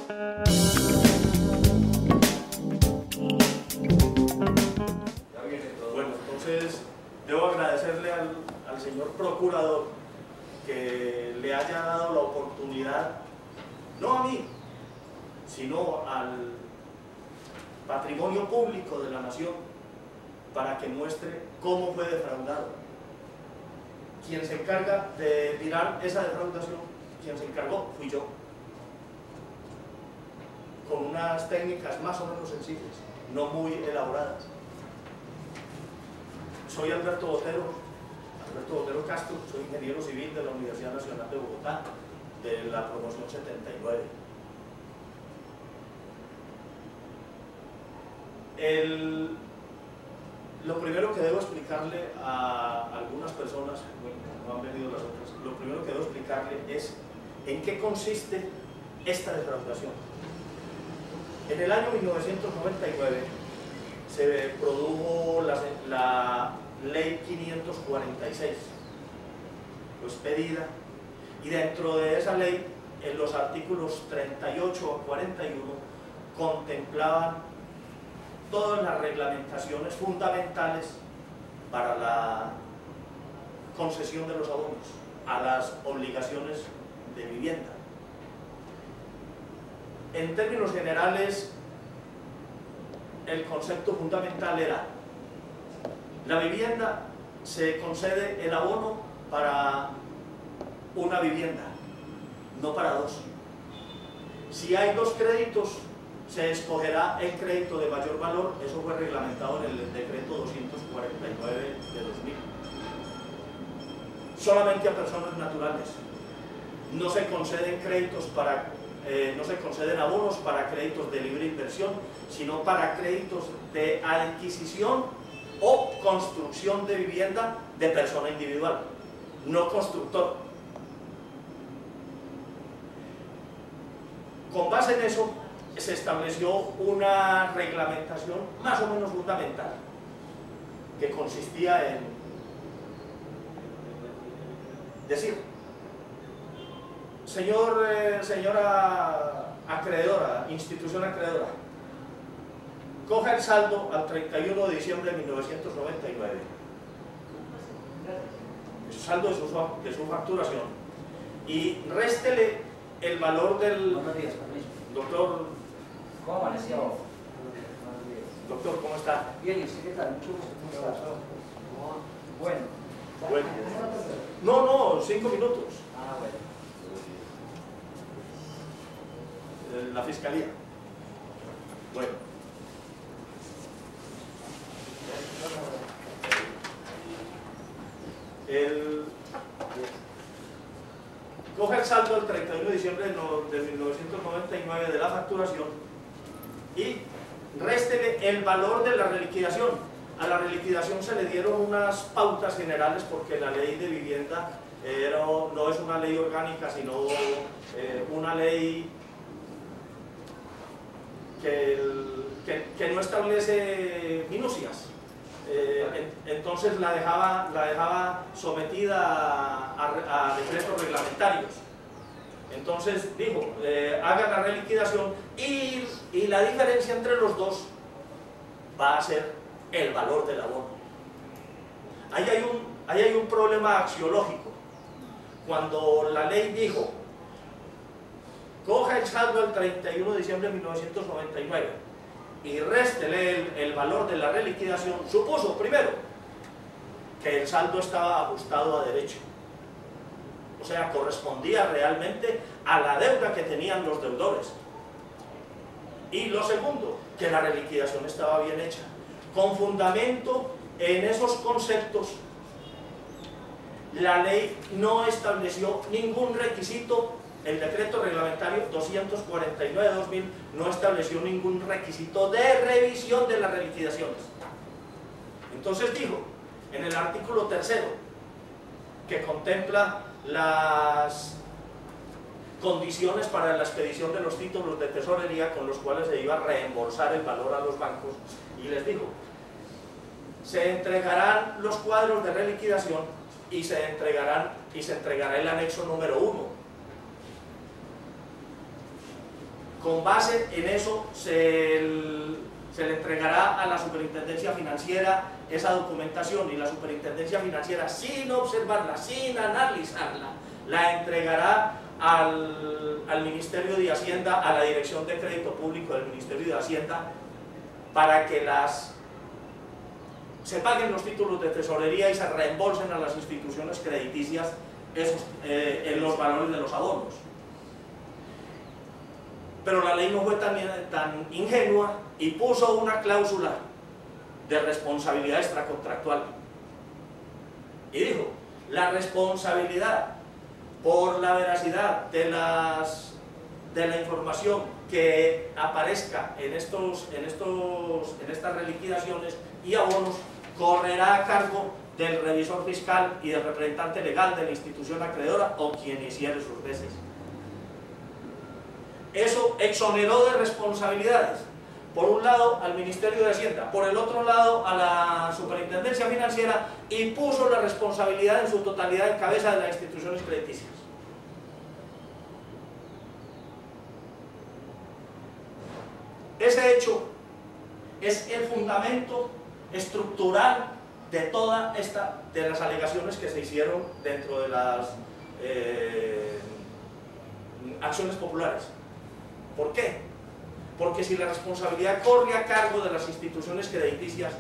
Bueno, entonces debo agradecerle al señor procurador que le haya dado la oportunidad, no a mí, sino al patrimonio público de la nación, para que muestre cómo fue defraudado. Quien se encarga de mirar esa defraudación, quien se encargó, fui yo, con unas técnicas más o menos sencillas, no muy elaboradas. Soy Alberto Botero Castro, soy ingeniero civil de la Universidad Nacional de Bogotá, de la promoción 79. Lo primero que debo explicarle a algunas personas, bueno, no han venido las otras, lo primero que debo explicarle es en qué consiste esta defraudación. En el año 1999 se produjo la Ley 546, pues pedida, y dentro de esa ley, en los artículos 38 a 41, contemplaban todas las reglamentaciones fundamentales para la concesión de los abonos a las obligaciones de vivienda. En términos generales, el concepto fundamental era: la vivienda se concede el abono para una vivienda, no para dos. Si hay dos créditos, se escogerá el crédito de mayor valor. Eso fue reglamentado en el decreto 249 de 2000. Solamente a personas naturales. No se conceden créditos para, no se conceden abonos para créditos de libre inversión, sino para créditos de adquisición o construcción de vivienda de persona individual, no constructor. Con base en eso, se estableció una reglamentación más o menos fundamental, que consistía en decir: señora acreedora, institución acreedora, coja el saldo al 31 de diciembre de 1999, el saldo de su facturación, y réstele el valor del... Buenos días, permiso. Doctor, ¿Cómo amaneció? doctor, ¿cómo está? Bien, ¿y qué tal? Mucho gusto. ¿Cómo está? Bueno. Bueno. No, 5 minutos. Ah, bueno. La fiscalía. Bueno. Coge el saldo del 31 de diciembre de 1999 de la facturación y réstele el valor de la reliquidación. A la reliquidación se le dieron unas pautas generales, porque la ley de vivienda no es una ley orgánica, sino una ley que no establece minucias. Entonces la dejaba sometida a decretos reglamentarios. Entonces dijo, hagan la reliquidación y la diferencia entre los dos va a ser el valor del abono. Ahí hay un problema axiológico. Cuando la ley dijo, coja el saldo del 31 de diciembre de 1999 y réstele el valor de la reliquidación, supuso primero que el saldo estaba ajustado a derecho, o sea, correspondía realmente a la deuda que tenían los deudores, y lo segundo, que la reliquidación estaba bien hecha. Con fundamento en esos conceptos, la ley no estableció ningún requisito. El decreto reglamentario 249 de 2000 no estableció ningún requisito de revisión de las reliquidaciones. Entonces dijo, en el artículo 3º, que contempla las condiciones para la expedición de los títulos de tesorería con los cuales se iba a reembolsar el valor a los bancos, y les dijo, se entregarán los cuadros de reliquidación y se entregará el anexo número 1. Con base en eso se le entregará a la Superintendencia Financiera esa documentación, y la Superintendencia Financiera, sin observarla, sin analizarla, la entregará al Ministerio de Hacienda, a la Dirección de Crédito Público del Ministerio de Hacienda, para que se paguen los títulos de tesorería y se reembolsen a las instituciones crediticias en los valores de los abonos. Pero la ley no fue tan ingenua y puso una cláusula de responsabilidad extracontractual. Y dijo, la responsabilidad por la veracidad de la información que aparezca en estas reliquidaciones y abonos correrá a cargo del revisor fiscal y del representante legal de la institución acreedora o quien hiciere sus veces. Eso exoneró de responsabilidades, por un lado al Ministerio de Hacienda, por el otro lado a la Superintendencia Financiera, y puso la responsabilidad en su totalidad en cabeza de las instituciones crediticias. Ese hecho es el fundamento estructural de de las alegaciones que se hicieron dentro de las acciones populares. ¿Por qué? Porque si la responsabilidad corre a cargo de las instituciones crediticias,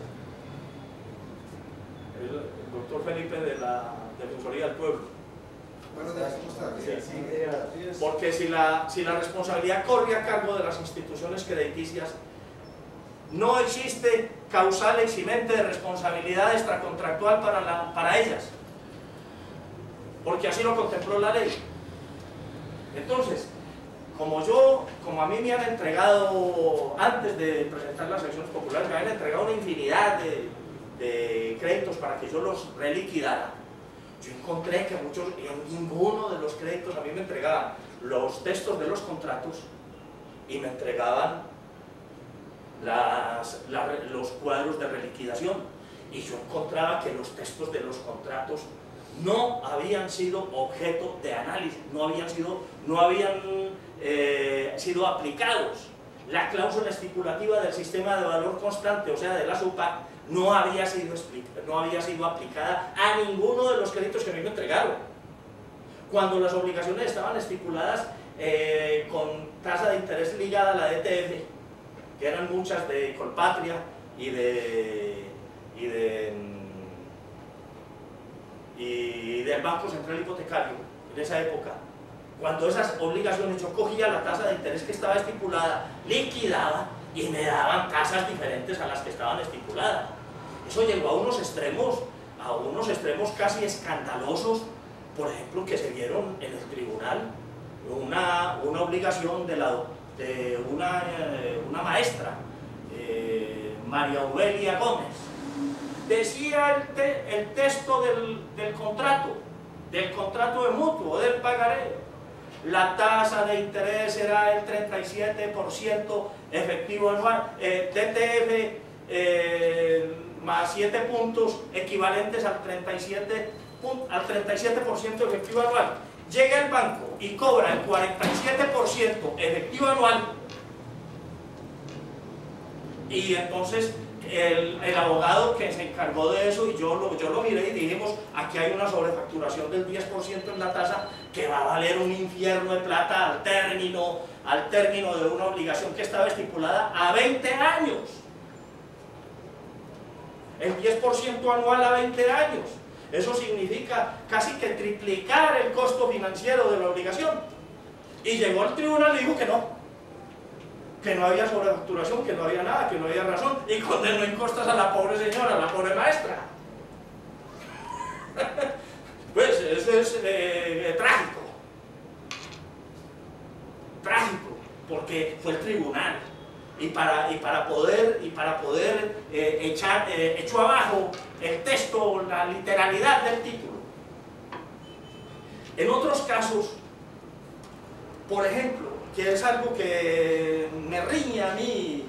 el doctor Felipe de la Defensoría del Pueblo, porque si la responsabilidad corre a cargo de las instituciones crediticias, no existe causal eximente de responsabilidad extracontractual para ellas, porque así lo contempló la ley. Entonces, como a mí me han entregado, antes de presentar las acciones populares, me han entregado una infinidad de créditos para que yo los reliquidara, yo encontré que en ninguno de los créditos a mí me entregaban los textos de los contratos y me entregaban los cuadros de reliquidación, y yo encontraba que los textos de los contratos no habían sido objeto de análisis, no habían sido aplicados. La cláusula estipulativa del sistema de valor constante, o sea de la SUPAC, no había sido aplicada a ninguno de los créditos que a mí me entregaron, cuando las obligaciones estaban estipuladas con tasa de interés ligada a la DTF, que eran muchas de Colpatria y del Banco Central Hipotecario en esa época. Cuando esas obligaciones, yo cogía la tasa de interés que estaba estipulada, liquidaba y me daban tasas diferentes a las que estaban estipuladas. Eso llegó a unos extremos casi escandalosos, por ejemplo, que se vieron en el tribunal una obligación de una maestra, María Aurelia Gómez. Decía el texto del contrato de mutuo, del pagaré, la tasa de interés será el 37% efectivo anual, DTF más 7 puntos equivalentes al 37% efectivo anual. Llega el banco y cobra el 47% efectivo anual, y entonces el abogado que se encargó de eso, y yo lo miré y dijimos, aquí hay una sobrefacturación del 10% en la tasa que va a valer un infierno de plata al término de una obligación que estaba estipulada a 20 años. El 10% anual a 20 años. Eso significa casi que triplicar el costo financiero de la obligación. Y llegó al tribunal y dijo que no había sobrefacturación, que no había nada, que no había razón, y condenó en costas a la pobre señora, a la pobre maestra. Pues eso es trágico, porque fue el tribunal, y para poder echó abajo el texto, la literalidad del título. En otros casos, por ejemplo, que es algo que me riñe a mí,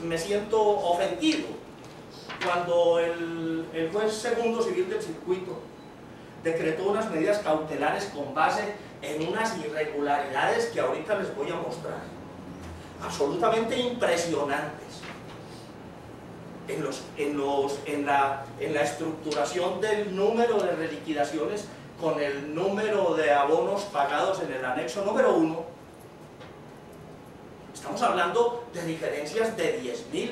me siento ofendido, cuando el juez segundo civil del circuito decretó unas medidas cautelares con base en unas irregularidades que ahorita les voy a mostrar. absolutamente impresionantes en la estructuración del número de reliquidaciones con el número de abonos pagados en el anexo número 1. Estamos hablando de diferencias de 10.000,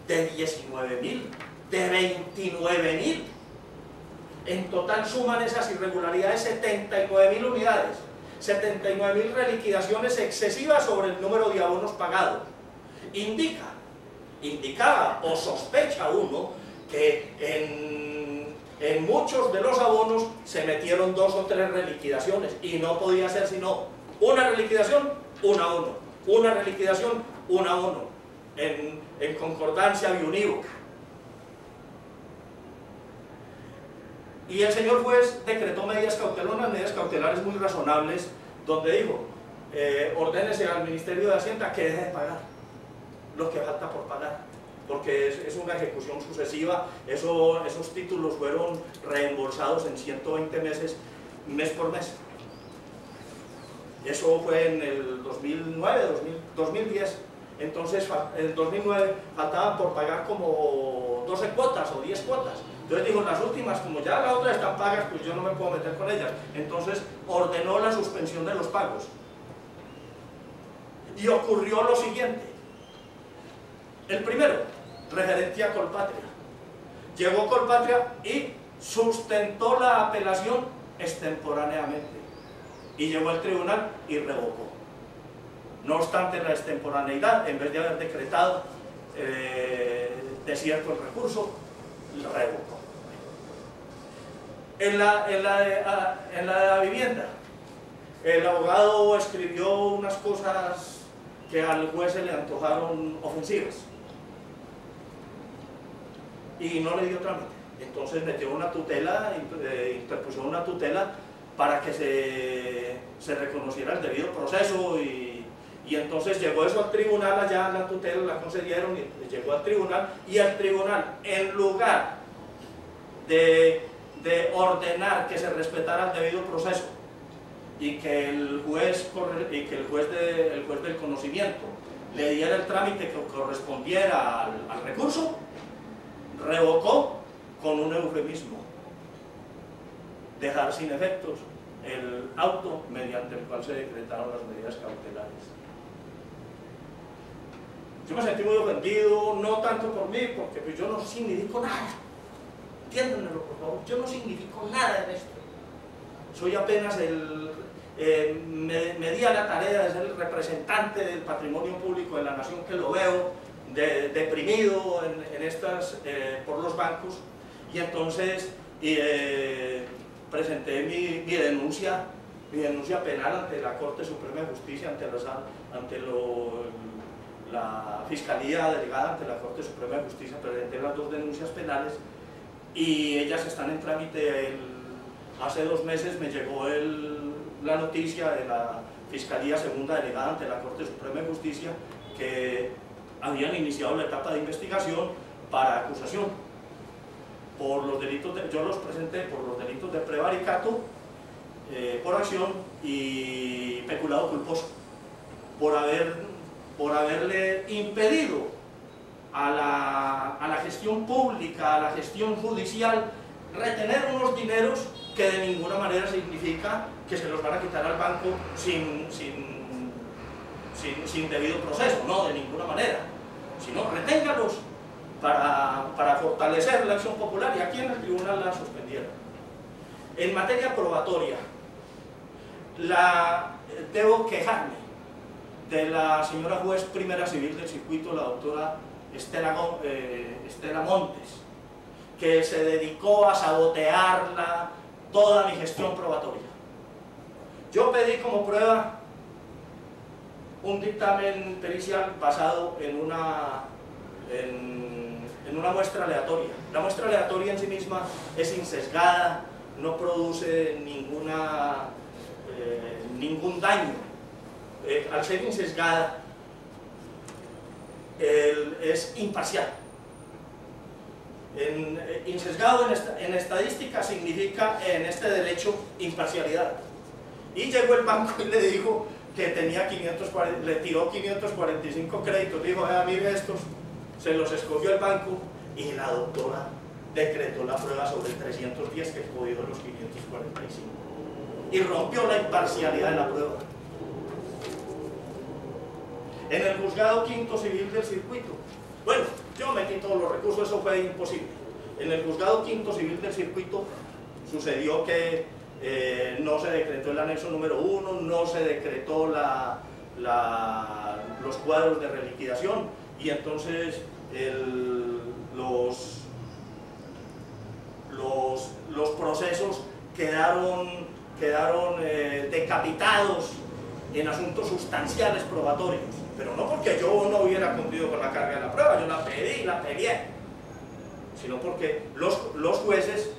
de 19.000, de 29.000. En total suman esas irregularidades 79.000 unidades, 79.000 reliquidaciones excesivas sobre el número de abonos pagados. Indicaba o sospecha uno que en muchos de los abonos se metieron 2 o 3 reliquidaciones y no podía ser sino una reliquidación, un abono, una reliquidación, un abono, en concordancia biunívoca. Y el señor juez decretó medidas cautelares muy razonables, donde dijo, ordénese al Ministerio de Hacienda que deje de pagar lo que falta por pagar, porque es una ejecución sucesiva. Esos títulos fueron reembolsados en 120 meses, mes por mes. Eso fue en el 2010. Entonces, en el 2009 faltaban por pagar como 12 cuotas o 10 cuotas. Entonces dijo, las últimas, como ya las otras están pagas, pues yo no me puedo meter con ellas. Entonces ordenó la suspensión de los pagos. Y ocurrió lo siguiente. El primero, referente a Colpatria. Llegó Colpatria y sustentó la apelación extemporáneamente. Y llegó al tribunal y revocó. No obstante la extemporaneidad, en vez de haber decretado desierto el recurso, lo revocó. En la de la vivienda, el abogado escribió unas cosas que al juez se le antojaron ofensivas y no le dio trámite. Entonces metió una tutela, interpuso una tutela para que se reconociera el debido proceso y entonces llegó eso al tribunal, allá la tutela la concedieron y llegó al tribunal, y el tribunal, en lugar de ordenar que se respetara el debido proceso y que el juez del conocimiento le diera el trámite que correspondiera al recurso, revocó con un eufemismo: dejar sin efectos el auto mediante el cual se decretaron las medidas cautelares. Yo me sentí muy ofendido, no tanto por mí, porque pues yo no significo nada. Entiéndanmelo, por favor, yo no significo nada en esto. Soy apenas me di a la tarea de ser el representante del patrimonio público de la nación, que lo veo deprimido por los bancos, y entonces presenté mi denuncia penal ante la Corte Suprema de Justicia, ante la Fiscalía Delegada ante la Corte Suprema de Justicia. Presenté las 2 denuncias penales y ellas están en trámite. Hace 2 meses me llegó la noticia de la Fiscalía Segunda Delegada ante la Corte Suprema de Justicia que habían iniciado la etapa de investigación para acusación por los delitos yo los presenté por los delitos de prevaricato, por acción y peculado culposo, por haberle impedido a la gestión pública, a la gestión judicial, retener unos dineros que de ninguna manera significa que se los van a quitar al banco sin debido proceso, no, de ninguna manera, sino reténgalos para fortalecer la acción popular, y aquí en el tribunal la suspendieron. En materia probatoria, debo quejarme de la señora juez primera civil del circuito, la doctora Estela Montes, que se dedicó a sabotearla toda mi gestión probatoria. Yo pedí como prueba un dictamen pericial basado en una muestra aleatoria. La muestra aleatoria en sí misma es insesgada, no produce ningún daño. Al ser insesgada, es imparcial. Insesgado en estadística significa en este derecho imparcialidad. Y llegó el banco y le dijo que tenía 540, le tiró 545 créditos, dijo, mire estos, se los escogió el banco y la doctora decretó la prueba sobre el 310 que cogió los 545 y rompió la imparcialidad de la prueba. En el juzgado quinto civil del circuito, bueno, yo metí todos los recursos, eso fue imposible. En el juzgado quinto civil del circuito sucedió que no se decretó el anexo número 1, no se decretó los cuadros de reliquidación y entonces los procesos quedaron decapitados en asuntos sustanciales probatorios, pero no porque yo no hubiera cumplido con la carga de la prueba, yo la pedí y la peleé, sino porque los jueces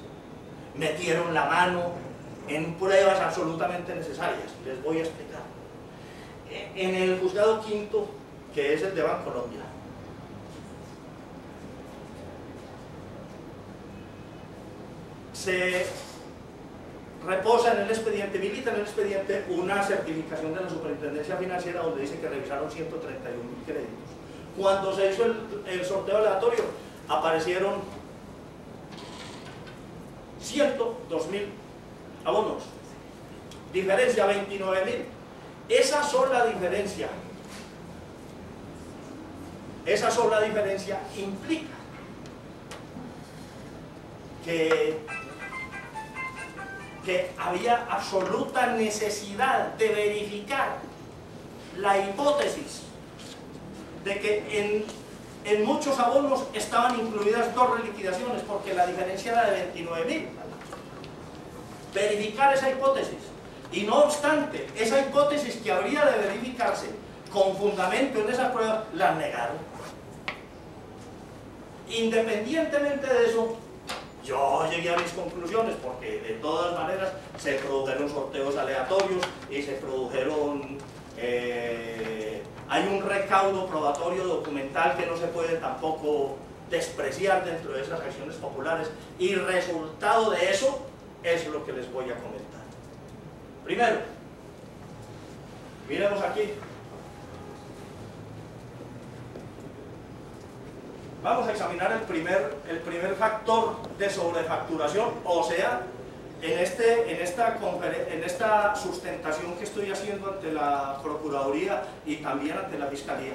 metieron la mano en pruebas absolutamente necesarias. Les voy a explicar. En el juzgado quinto, que es el de Bancolombia, se reposa en el expediente, milita en el expediente una certificación de la Superintendencia Financiera donde dice que revisaron 131.000 créditos. Cuando se hizo el sorteo aleatorio, aparecieron 102.000 abonos, diferencia 29.000. Esa sola diferencia implica que había absoluta necesidad de verificar la hipótesis de que en muchos abonos estaban incluidas dos reliquidaciones, porque la diferencia era de 29.000. Verificar esa hipótesis, y no obstante, esa hipótesis que habría de verificarse con fundamento en esas pruebas, las negaron. Independientemente de eso, yo llegué a mis conclusiones, porque de todas maneras se produjeron sorteos aleatorios y se produjeron... hay un recaudo probatorio documental que no se puede tampoco despreciar dentro de esas acciones populares, y resultado de eso es lo que les voy a comentar. Primero, miremos aquí. Vamos a examinar el primer factor de sobrefacturación, o sea, en esta sustentación que estoy haciendo ante la Procuraduría y también ante la Fiscalía.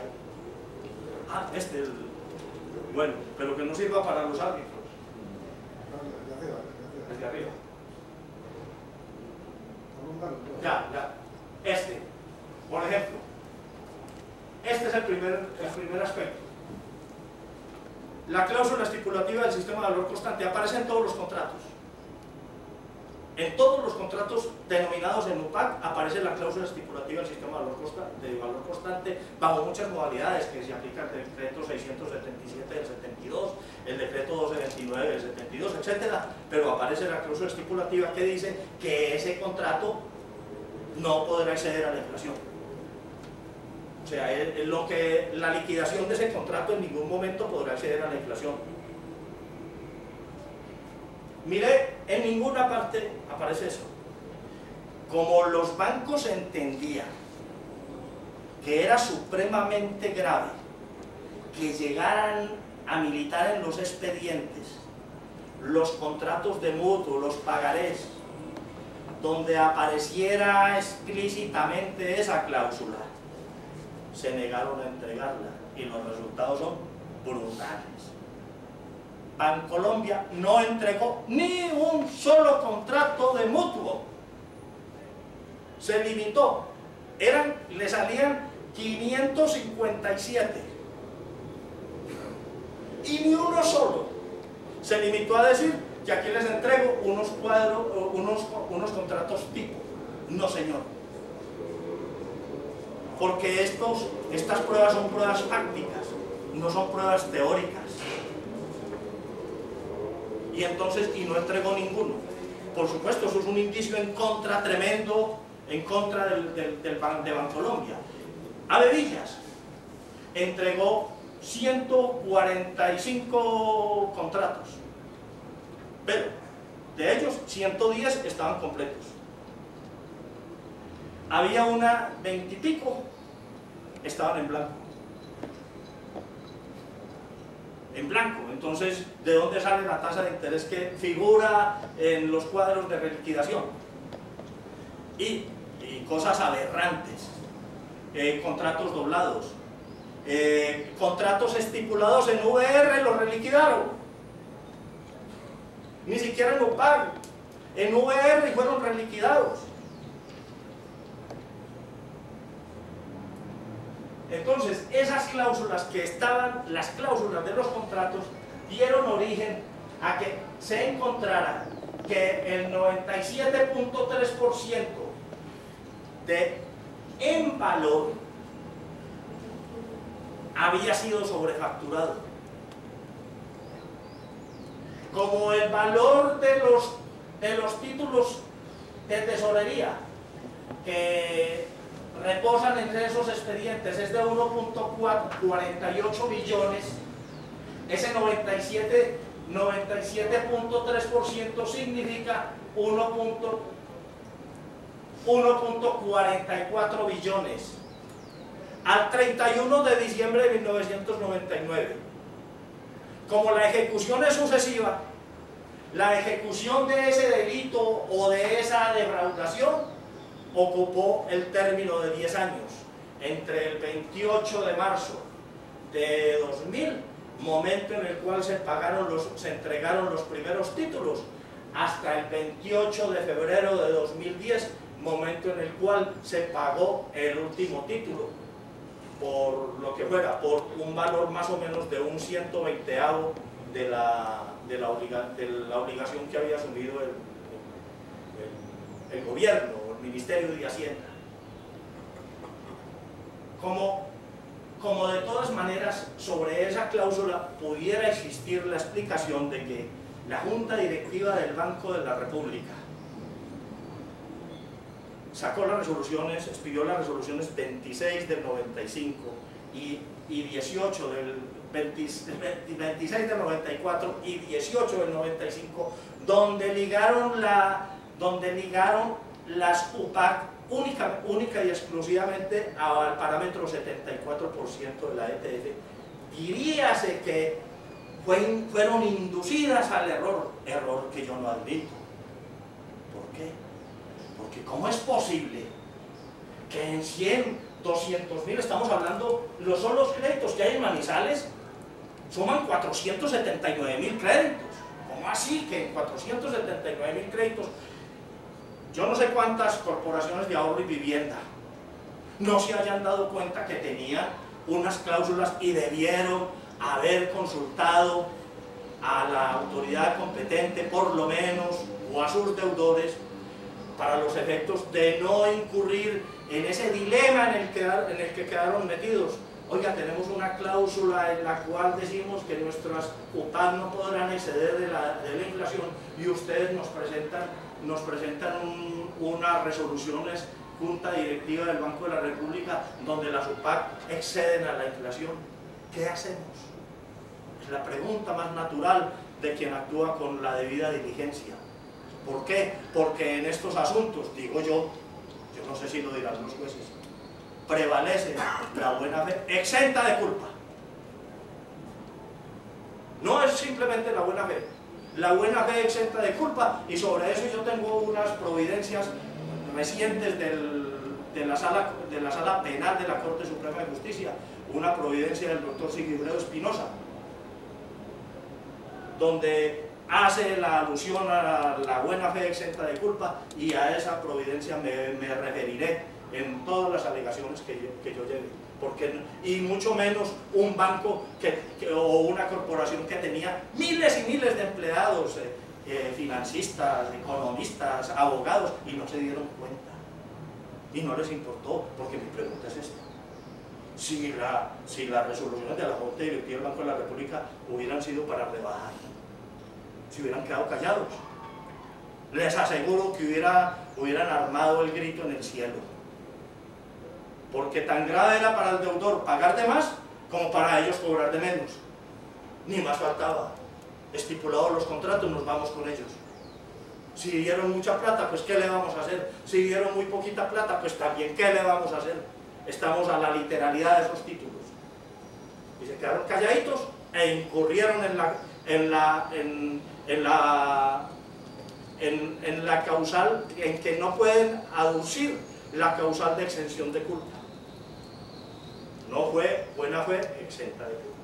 Bueno, pero que no sirva para los árbitros. Desde arriba. Ya. Por ejemplo, este es el primer aspecto. La cláusula estipulativa del sistema de valor constante aparece en todos los contratos. En todos los contratos denominados en UPAC aparece la cláusula estipulativa del sistema de valor constante bajo muchas modalidades que se aplican el decreto 677 del 72, el decreto 1229 del 72, etc. Pero aparece la cláusula estipulativa que dice que ese contrato no podrá exceder a la inflación. O sea, la liquidación de ese contrato en ningún momento podrá acceder a la inflación. Mire, en ninguna parte aparece eso. Como los bancos entendían que era supremamente grave que llegaran a militar en los expedientes los contratos de mutuo, los pagarés, donde apareciera explícitamente esa cláusula, se negaron a entregarla y los resultados son brutales. Bancolombia no entregó ni un solo contrato de mutuo. Se limitó, le salían 557 y ni uno solo. Se limitó a decir que aquí les entrego unos cuadros, unos contratos tipo. No, señor. Porque estas pruebas son pruebas fácticas, no son pruebas teóricas. Y entonces, no entregó ninguno. Por supuesto, eso es un indicio en contra tremendo, en contra de Bancolombia. Avevillas entregó 145 contratos, pero de ellos 110 estaban completos. había una 20 y pico, estaban en blanco. En blanco. Entonces, ¿de dónde sale la tasa de interés que figura en los cuadros de reliquidación? Y cosas aberrantes, contratos doblados, contratos estipulados en VR, los reliquidaron, ni siquiera en UPAG, en VR y fueron reliquidados. Entonces, esas cláusulas que estaban, las cláusulas de los contratos, dieron origen a que se encontrara que el 97.3% en valor había sido sobrefacturado. Como el valor de los títulos de tesorería que reposan entre esos expedientes es de 1.48 billones, ese 97.3% significa 1.44 billones al 31 de diciembre de 1999. Como la ejecución es sucesiva, la ejecución de ese delito o de esa defraudación ocupó el término de 10 años, entre el 28 de marzo de 2000, momento en el cual se entregaron los primeros títulos, hasta el 28 de febrero de 2010, momento en el cual se pagó el último título, por lo que fuera, por un valor más o menos de un 120avo de la obligación que había asumido el gobierno, el Ministerio de Hacienda. Como de todas maneras sobre esa cláusula pudiera existir la explicación de que la Junta Directiva del Banco de la República sacó las resoluciones, expidió las resoluciones 26 del 95 y 18 del 26 del 94 y 18 del 95, donde ligaron las UPAC única y exclusivamente al parámetro 74% de la ETF. Diríase que fueron inducidas al error que yo no admito. ¿Por qué? Porque ¿cómo es posible que en 100, 200.000, estamos hablando, son los créditos que hay en Manizales, suman 479.000 créditos? ¿Cómo así que en 479.000 créditos, yo no sé cuántas corporaciones de ahorro y vivienda no se hayan dado cuenta que tenían unas cláusulas y debieron haber consultado a la autoridad competente por lo menos, o a sus deudores, para los efectos de no incurrir en ese dilema en el que quedaron metidos? Oiga, tenemos una cláusula en la cual decimos que nuestras UPAC no podrán exceder de la inflación, y ustedes nos presentan unas resoluciones, Junta Directiva del Banco de la República, donde las UPAC exceden a la inflación. ¿Qué hacemos? Es la pregunta más natural de quien actúa con la debida diligencia. ¿Por qué? Porque en estos asuntos, digo yo no sé si lo dirán los jueces, prevalece la buena fe exenta de culpa. No es simplemente la buena fe exenta de culpa, y sobre eso yo tengo unas providencias recientes de la sala penal de la Corte Suprema de Justicia, una providencia del doctor Sigifredo Espinosa, donde hace la alusión a la buena fe exenta de culpa, y a esa providencia me referiré en todas las alegaciones que yo lleve. Y mucho menos un banco o una corporación que tenía miles y miles de empleados, financistas, economistas, abogados, y no se dieron cuenta, y no les importó, porque mi pregunta es esta: si las resoluciones de la Junta Directiva del Banco de la República hubieran sido para rebajar, si hubieran quedado callados, les aseguro que hubieran armado el grito en el cielo, porque tan grave era para el deudor pagar de más como para ellos cobrar de menos. Ni más faltaba. Estipulados los contratos, nos vamos con ellos. Si dieron mucha plata, pues ¿qué le vamos a hacer? Si dieron muy poquita plata, pues también ¿qué le vamos a hacer? Estamos a la literalidad de esos títulos. Y se quedaron calladitos e incurrieron en la causal, en que no pueden aducir la causal de exención de culpa. No fue, buena fue, exenta de culpa.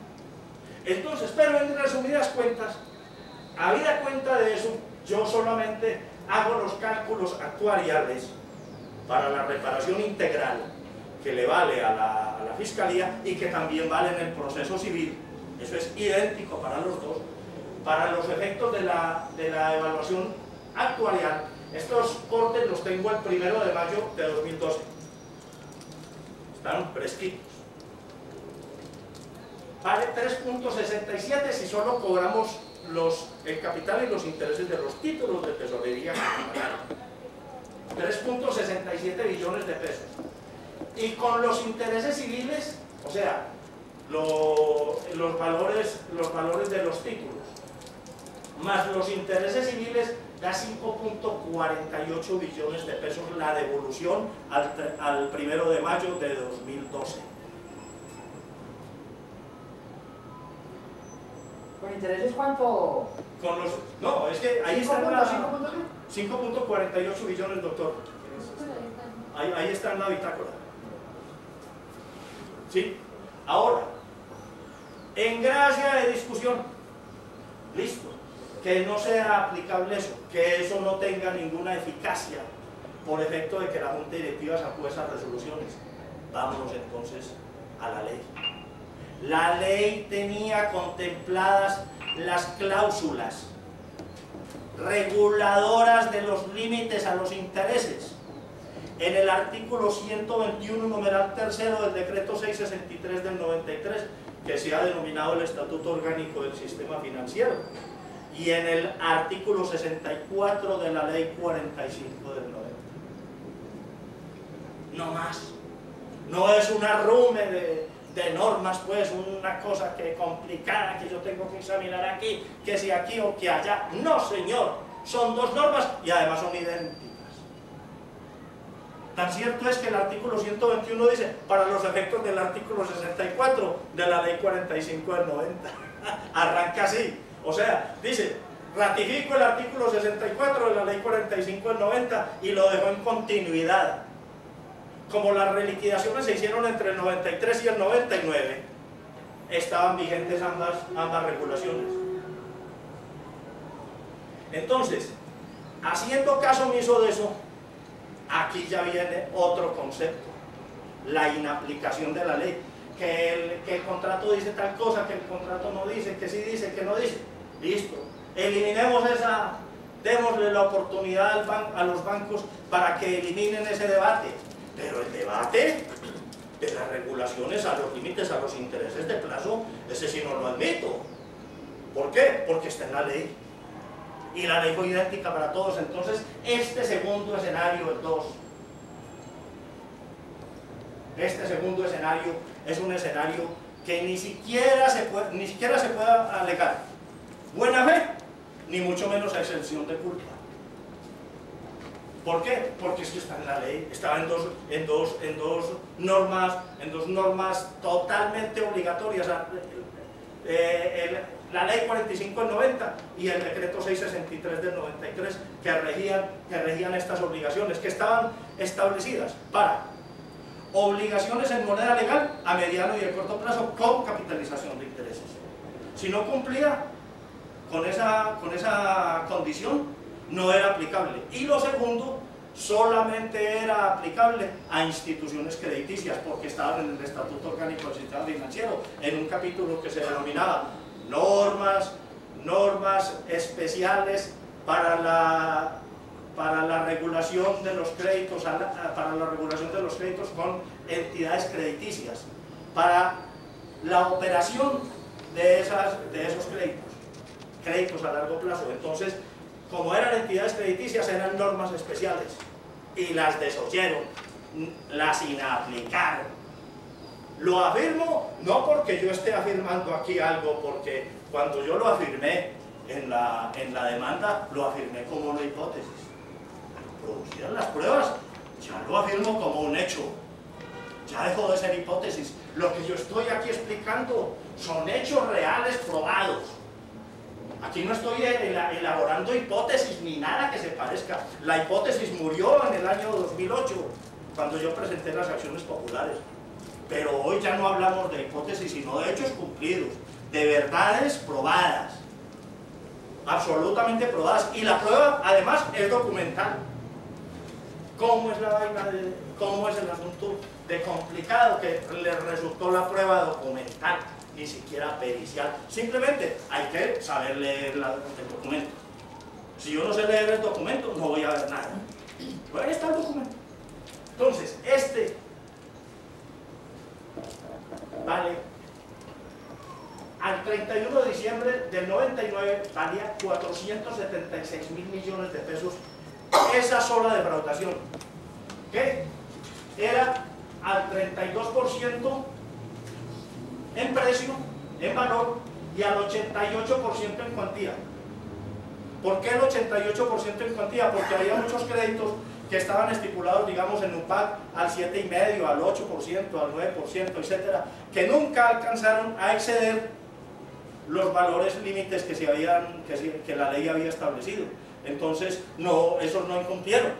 Entonces, pero en resumidas cuentas, habida cuenta de eso, yo solamente hago los cálculos actuariales para la reparación integral que le vale a la Fiscalía y que también vale en el proceso civil. Eso es idéntico para los dos. Para los efectos de la evaluación actuarial, estos cortes los tengo el 1 de mayo de 2012. Están fresquitos. Vale 3.67 si solo cobramos el capital y los intereses de los títulos de tesorería. 3.67 billones de pesos. Y con los intereses civiles, o sea, los valores de los títulos, más los intereses civiles, da 5.48 billones de pesos la devolución al 1 de mayo de 2012. ¿Con intereses cuánto? No, es que ahí está 5.48 billones, doctor. Ahí está en la bitácora. ¿Sí? Ahora, en gracia de discusión, listo, que no sea aplicable eso, que eso no tenga ninguna eficacia por efecto de que la Junta Directiva sacó esas resoluciones. Vámonos entonces a la ley. La ley tenía contempladas las cláusulas reguladoras de los límites a los intereses en el artículo 121, numeral 3 del decreto 663 del 93, que se ha denominado el Estatuto Orgánico del Sistema Financiero, y en el artículo 64 de la Ley 45 del 90. No más. No es un arrume de normas, pues, una cosa que complicada que yo tengo que examinar aquí, que si aquí o que allá. No, señor, son dos normas y además son idénticas. Tan cierto es que el artículo 121 dice, para los efectos del artículo 64 de la Ley 45 del 90. Arranca así, o sea, dice, ratifico el artículo 64 de la Ley 45 del 90 y lo dejo en continuidad. Como las reliquidaciones se hicieron entre el 93 y el 99, estaban vigentes ambas regulaciones. Entonces, haciendo caso omiso de eso, aquí ya viene otro concepto, la inaplicación de la ley. Que el contrato dice tal cosa, que el contrato no dice, que sí dice, que no dice. Listo, eliminemos esa, démosle la oportunidad a los bancos para que eliminen ese debate. Pero el debate de las regulaciones a los límites, a los intereses de plazo, ese sí no lo admito. ¿Por qué? Porque está en la ley. Y la ley fue idéntica para todos. Entonces, este segundo escenario, el 2, este segundo escenario es un escenario que ni siquiera se puede alegar buena fe, ni mucho menos exención de culpa. ¿Por qué? Porque es que está en la ley, estaba en dos normas totalmente obligatorias. La ley 45 del 90 y el decreto 663 del 93 que regían estas obligaciones, que estaban establecidas para obligaciones en moneda legal a mediano y de corto plazo con capitalización de intereses. Si no cumplía con esa condición, no era aplicable. Y lo segundo, solamente era aplicable a instituciones crediticias, porque estaban en el Estatuto Orgánico del Sistema Financiero, en un capítulo que se denominaba normas especiales para la regulación de los créditos, con entidades crediticias, para la operación de esos créditos a largo plazo. Entonces, como eran entidades crediticias, eran normas especiales y las desoyeron, las inaplicaron. Lo afirmo no porque yo esté afirmando aquí algo, porque cuando yo lo afirmé en la demanda lo afirmé como una hipótesis. Producidas las pruebas, ya lo afirmo como un hecho. Ya dejó de ser hipótesis. Lo que yo estoy aquí explicando son hechos reales probados. Aquí no estoy elaborando hipótesis ni nada que se parezca. La hipótesis murió en el año 2008, cuando yo presenté las acciones populares. Pero hoy ya no hablamos de hipótesis, sino de hechos cumplidos, de verdades probadas, absolutamente probadas. Y la prueba, además, es documental. ¿Cómo es la vaina cómo es el asunto de complicado que le resultó la prueba documental? Ni siquiera pericial. Simplemente hay que saber leer el documento. Si yo no sé leer el documento, no voy a ver nada. Pues ahí está el documento. Entonces, vale, al 31 de diciembre del 99 valía 476 mil millones de pesos esa sola defraudación, que era al 32% en precio, en valor, y al 88% en cuantía. ¿Por qué el 88% en cuantía? Porque había muchos créditos que estaban estipulados, digamos, en UPAC al 7,5%, al 8%, al 9%, etcétera, que nunca alcanzaron a exceder los valores límites que la ley había establecido. Entonces, esos no incumplieron,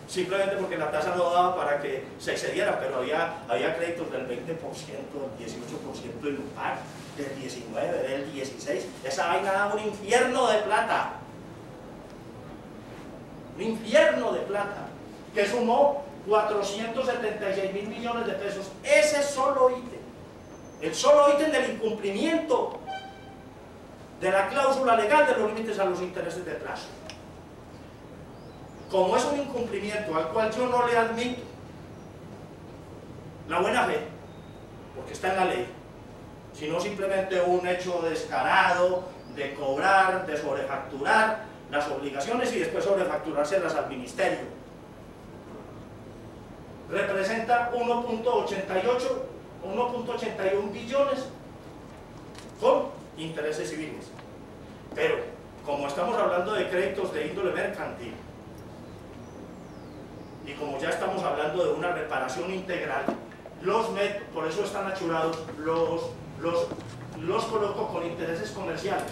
simplemente porque la tasa no daba para que se excediera, pero había créditos del 20%, del 18% en UPAC, del 19%, del 16%. Esa vaina daba un infierno de plata. Un infierno de plata, que sumó 476 mil millones de pesos. Ese solo ítem, el solo ítem del incumplimiento de la cláusula legal de los límites a los intereses de plazo. Como es un incumplimiento al cual yo no le admito la buena fe, porque está en la ley, sino simplemente un hecho descarado de cobrar, de sobrefacturar las obligaciones y después sobrefacturárselas al ministerio, representa 1.81 billones con intereses civiles. Pero como estamos hablando de créditos de índole mercantil y como ya estamos hablando de una reparación integral, por eso están achurados, los coloco con intereses comerciales.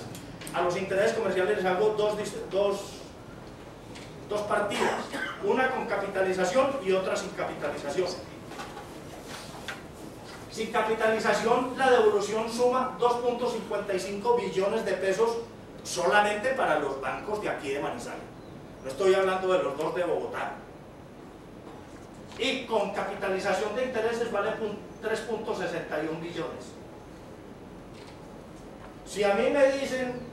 A los intereses comerciales les hago dos partidas, una con capitalización y otra sin capitalización. Sin capitalización, la devolución suma 2.55 billones de pesos solamente para los bancos de aquí de Manizales. No estoy hablando de los dos de Bogotá. Y con capitalización de intereses vale 3.61 billones. Si a mí me dicen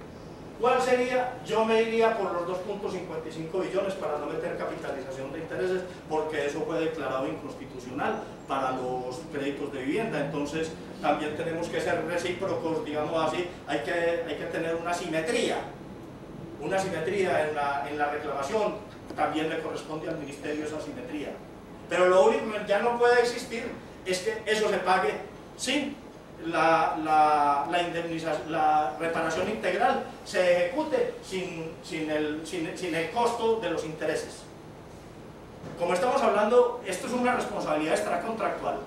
cuál sería, yo me iría por los 2.55 billones para no meter capitalización de intereses, porque eso fue declarado inconstitucional para los créditos de vivienda. Entonces también tenemos que ser recíprocos, digamos así, hay que tener una simetría en la reclamación. También le corresponde al ministerio esa simetría. Pero lo único que ya no puede existir es que eso se pague sin la indemnización, la reparación integral se ejecute sin el costo de los intereses. Como estamos hablando, esto es una responsabilidad extracontractual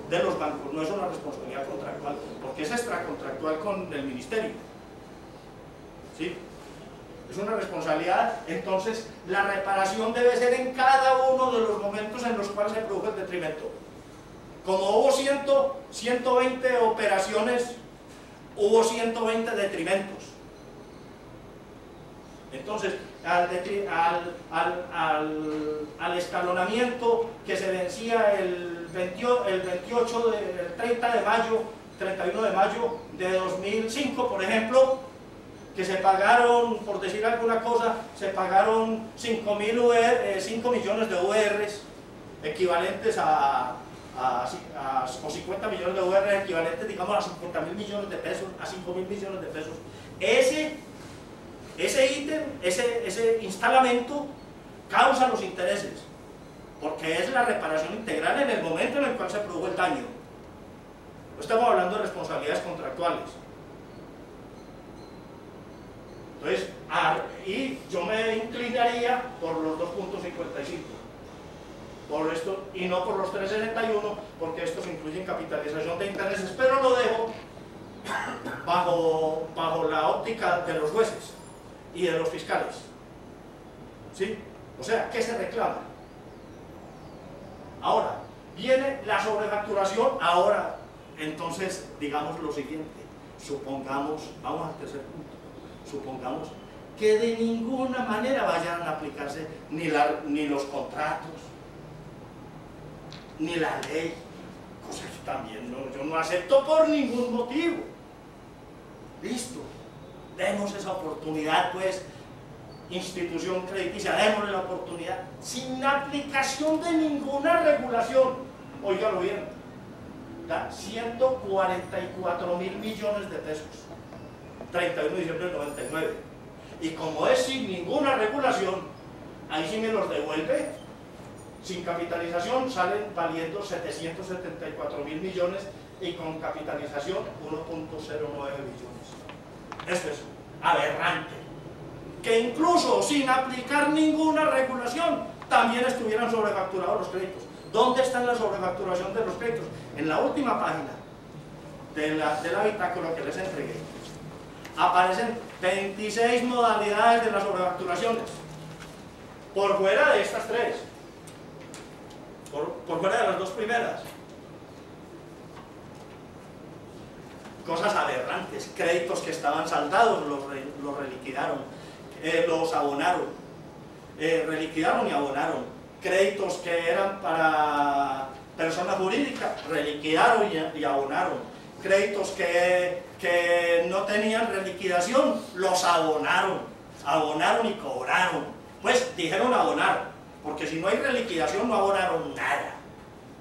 de los bancos, no es una responsabilidad contractual, porque es extracontractual con el ministerio, ¿sí? Es una responsabilidad. Entonces la reparación debe ser en cada uno de los momentos en los cuales se produjo el detrimento. Como hubo 120 operaciones, hubo 120 detrimentos. Entonces, al escalonamiento que se vencía el 31 de mayo de 2005, por ejemplo, que se pagaron, por decir alguna cosa, se pagaron 5 millones de URs equivalentes o 50 millones de URs equivalentes, digamos, a 50.000 millones de pesos, a 5.000 millones de pesos. Ese ítem, ese instalamento causa los intereses, porque es la reparación integral en el momento en el cual se produjo el daño. No estamos hablando de responsabilidades contractuales. Entonces, y yo me inclinaría por los 2.55, por esto, y no por los 3.61, porque estos incluyen capitalización de intereses, pero lo dejo bajo la óptica de los jueces y de los fiscales. ¿Sí? O sea, ¿qué se reclama? Ahora, viene la sobrefacturación. Ahora, entonces, digamos lo siguiente. Supongamos, vamos al tercer punto, supongamos que de ninguna manera vayan a aplicarse ni los contratos, ni la ley, cosa que también yo no acepto por ningún motivo. Listo, demos esa oportunidad, pues, institución crediticia, démosle la oportunidad, sin aplicación de ninguna regulación. Óigalo bien, da 144.000 millones de pesos, 31 de diciembre del 99, y como es sin ninguna regulación, ahí sí me los devuelve. Sin capitalización salen valiendo 774.000 millones y con capitalización 1.09 billones. Esto es aberrante. Que incluso sin aplicar ninguna regulación también estuvieran sobrefacturados los créditos. ¿Dónde está la sobrefacturación de los créditos? En la última página de la bitácora que les entregué aparecen 26 modalidades de las sobrefacturaciones por fuera de estas tres, por fuera de las dos primeras. Cosas aberrantes, créditos que estaban saldados los reliquidaron, los abonaron, reliquidaron y abonaron, créditos que eran para personas jurídicas, reliquidaron y abonaron, créditos que no tenían reliquidación, los abonaron y cobraron. Pues dijeron abonar, porque si no hay reliquidación no abonaron nada,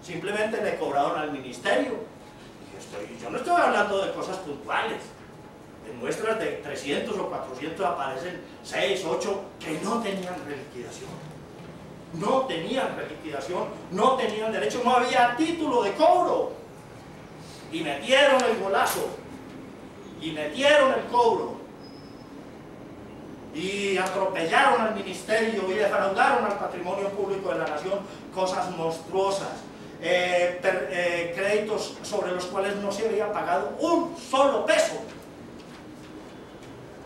simplemente le cobraron al ministerio. Yo no estoy hablando de cosas puntuales. En muestras de 300 o 400 aparecen 6, 8 que no tenían reliquidación. No tenían reliquidación, no tenían derecho, no había título de cobro. Y metieron el golazo, y metieron el cobro, y atropellaron al ministerio y defraudaron al patrimonio público de la nación, cosas monstruosas. Créditos sobre los cuales no se había pagado un solo peso.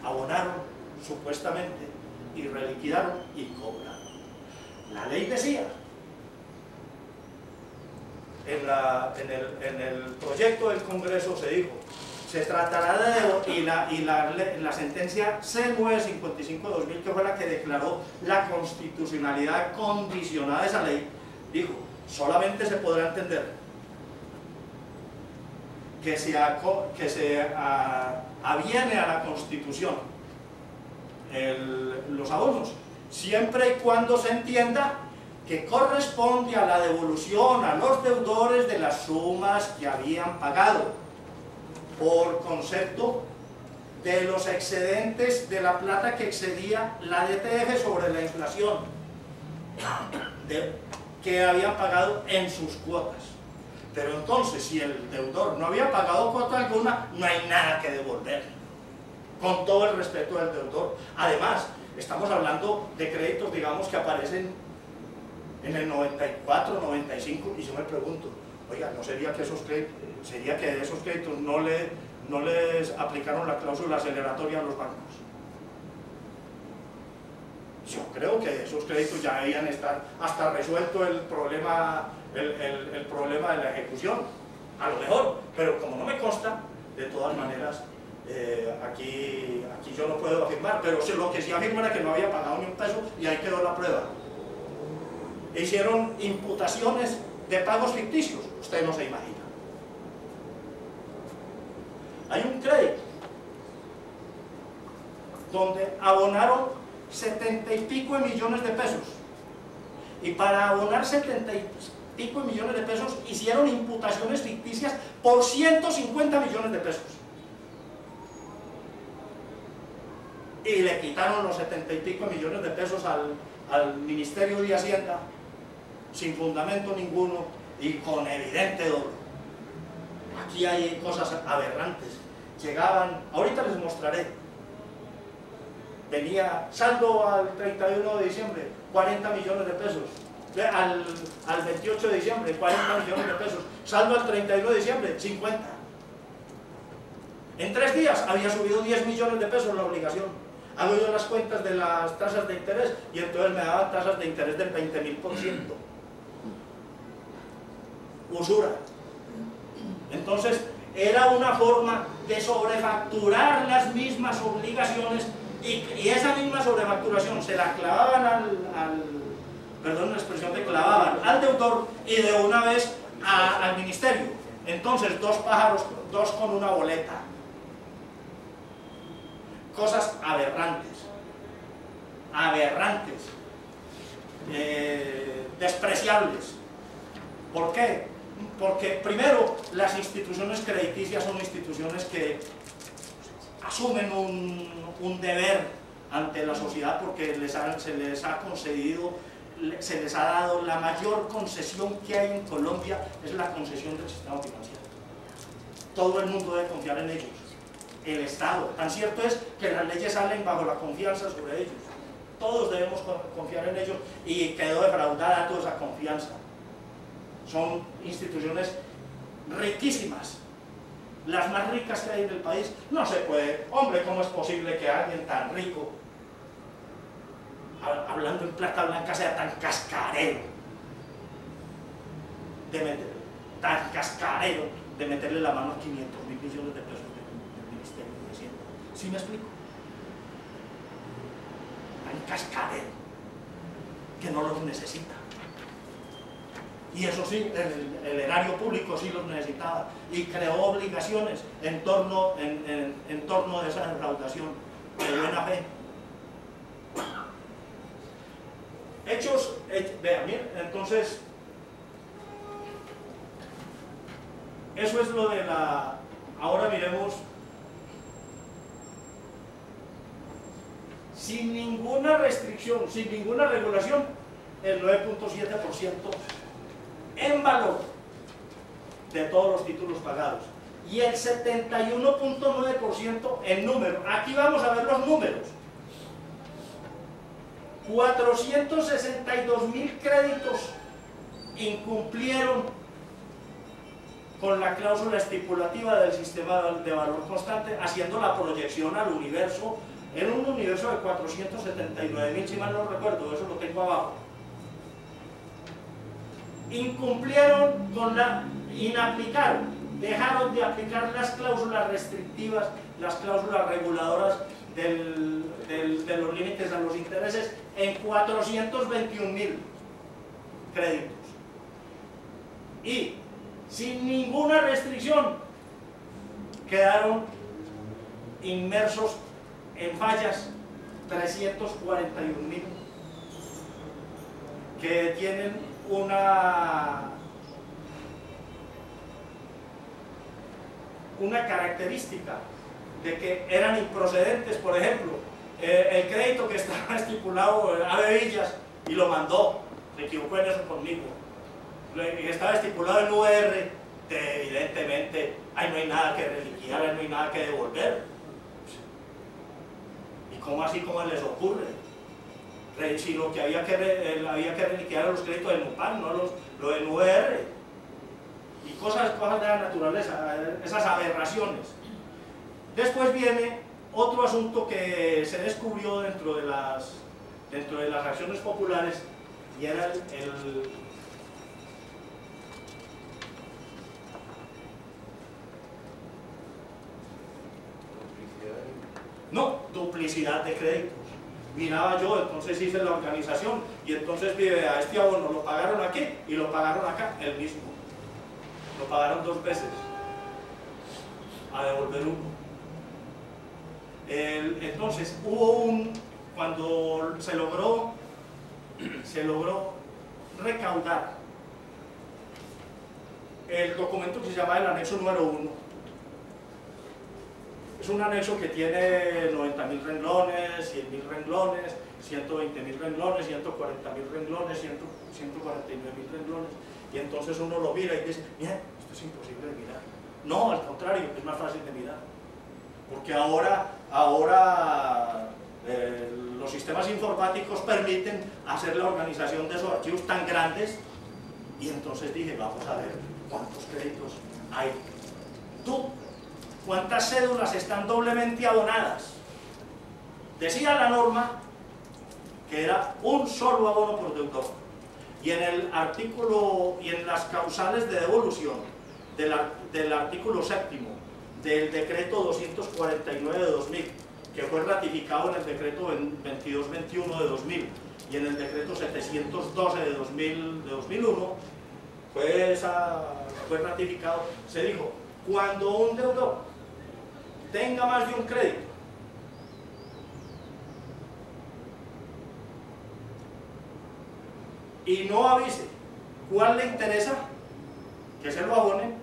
Abonaron supuestamente y reliquidaron y cobraron. La ley decía, en el proyecto del Congreso se dijo, se tratará de, y la sentencia C955-2000, que fue la que declaró la constitucionalidad condicionada de esa ley, dijo, solamente se podrá entender que se aviene a la Constitución los abonos, siempre y cuando se entienda que corresponde a la devolución a los deudores de las sumas que habían pagado, por concepto de los excedentes de la plata que excedía la DTF sobre la inflación, que habían pagado en sus cuotas. Pero entonces, si el deudor no había pagado cuota alguna, no hay nada que devolver, con todo el respeto del deudor. Además, estamos hablando de créditos, digamos, que aparecen en el 94, 95, y yo me pregunto, oiga, ¿no sería que esos créditos no les aplicaron la cláusula aceleratoria a los bancos? Yo creo que esos créditos ya debían estar hasta resuelto el problema de la ejecución, a lo mejor, pero como no me consta, de todas maneras, aquí yo no puedo afirmar, pero lo que sí afirma era que no había pagado ni un peso y ahí quedó la prueba. Hicieron imputaciones de pagos ficticios, usted no se imagina. Hay un crédito donde abonaron 70 y pico de millones de pesos, y para abonar 70 y pico de millones de pesos hicieron imputaciones ficticias por 150 millones de pesos y le quitaron los 70 y pico de millones de pesos al Ministerio de Hacienda sin fundamento ninguno y con evidente dolo. Aquí hay cosas aberrantes. Llegaban, ahorita les mostraré, venía saldo al 31 de diciembre, 40 millones de pesos. Al 28 de diciembre, 40 millones de pesos. Saldo al 31 de diciembre, 50. En 3 días había subido 10 millones de pesos la obligación. Hago yo las cuentas de las tasas de interés y entonces me daban tasas de interés del 20.000%. Usura. Entonces, era una forma de sobrefacturar las mismas obligaciones y esa misma sobrefacturación se la clavaban perdón la expresión, de clavaban al deudor y de una vez al ministerio. Entonces, 2 pájaros, 2 con una boleta. Cosas aberrantes, despreciables. ¿Por qué? Porque primero, las instituciones crediticias son instituciones que asumen un deber ante la sociedad porque se les ha concedido, se les ha dado la mayor concesión que hay en Colombia, es la concesión del sistema financiero. Todo el mundo debe confiar en ellos. El Estado. Tan cierto es que las leyes salen bajo la confianza sobre ellos. Todos debemos confiar en ellos y quedó defraudada toda esa confianza. Son instituciones riquísimas, las más ricas que hay en el país. No se puede, hombre, ¿cómo es posible que alguien tan rico, hablando en plata blanca, sea tan cascarero de meterle la mano a 500.000 millones de pesos del Ministerio de Hacienda? ¿Sí me explico? Tan cascarero que no los necesita. Y eso sí, el erario público sí los necesitaba y creó obligaciones en torno de esa defraudación de buena fe. Hechos, vean bien, entonces, eso es lo de la... Ahora miremos, sin ninguna restricción, sin ninguna regulación, el 9.7% en valor de todos los títulos pagados y el 71.9% en número. Aquí vamos a ver los números. 462.000 créditos incumplieron con la cláusula estipulativa del sistema de valor constante, haciendo la proyección al universo, en un universo de 479.000, si mal no recuerdo, eso lo tengo abajo. Incumplieron con inaplicaron, dejaron de aplicar las cláusulas restrictivas, las cláusulas reguladoras de los límites a los intereses en 421.000 créditos. Y sin ninguna restricción quedaron inmersos en fallas 341.000 que tienen una característica de que eran improcedentes. Por ejemplo, el crédito que estaba estipulado a Villas y lo mandó, se equivocó en eso conmigo, estaba estipulado en UR, evidentemente ahí no hay nada que reliquidar, ahí no hay nada que devolver. ¿Y cómo así, cómo les ocurre? Si lo que había que reliquidar los créditos del MUPAN, no lo del UR, y cosas de la naturaleza, esas aberraciones. Después viene otro asunto que se descubrió dentro de las acciones populares, y era duplicidad de créditos. Miraba yo, entonces hice la organización y entonces a este abono lo pagaron aquí y lo pagaron acá, el mismo. Lo pagaron 2 veces, a devolver uno. Entonces cuando se logró recaudar el documento que se llama el anexo número 1. Es un anexo que tiene 90.000 renglones, 100.000 renglones, 120.000 renglones, 140.000 renglones, 149.000 renglones. Y entonces uno lo mira y dice, mira, esto es imposible de mirar. No, al contrario, es más fácil de mirar. Porque ahora Los sistemas informáticos permiten hacer la organización de esos archivos tan grandes, y entonces dije, vamos a ver cuántos créditos hay. ¿Cuántas cédulas están doblemente abonadas? Decía la norma que era un solo abono por deudor, y en el artículo y en las causales de devolución del artículo séptimo del decreto 249 de 2000, que fue ratificado en el decreto 2221 de 2000 y en el decreto 712 de 2001, fue ratificado, se dijo, cuando un deudor tenga más de un crédito y no avise cuál le interesa que se lo abone,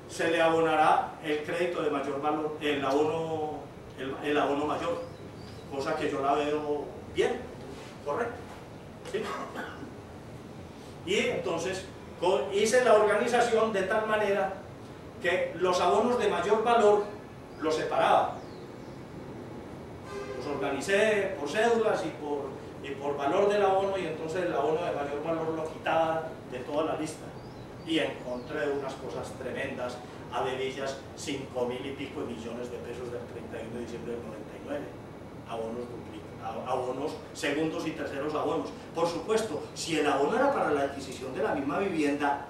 se le abonará el crédito de mayor valor, el abono mayor, cosa que yo la veo bien, correcto, ¿sí? Y entonces hice la organización de tal manera que los abonos de mayor valor los separaba, los organicé por cédulas y por valor del abono, y entonces el abono de mayor valor lo quitaba de toda la lista, y encontré unas cosas tremendas, averillas, 5.000 y pico de millones de pesos del 31 de diciembre del 99, abonos segundos y terceros abonos. Por supuesto, si el abono era para la adquisición de la misma vivienda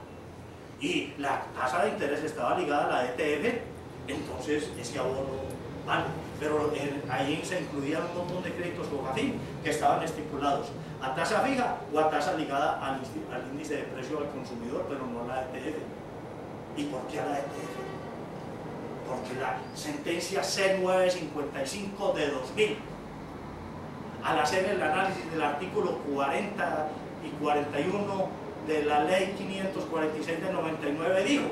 y la tasa de interés estaba ligada a la ETF, entonces ese abono vale, pero ahí se incluían un montón de créditos COFAFIN que estaban estipulados a tasa fija o a tasa ligada al índice de precio al consumidor, pero no a la ETF. ¿Y por qué a la ETF? Porque la sentencia C955 de 2000, al hacer el análisis del artículo 40 y 41 de la ley 546 de 99, dijo: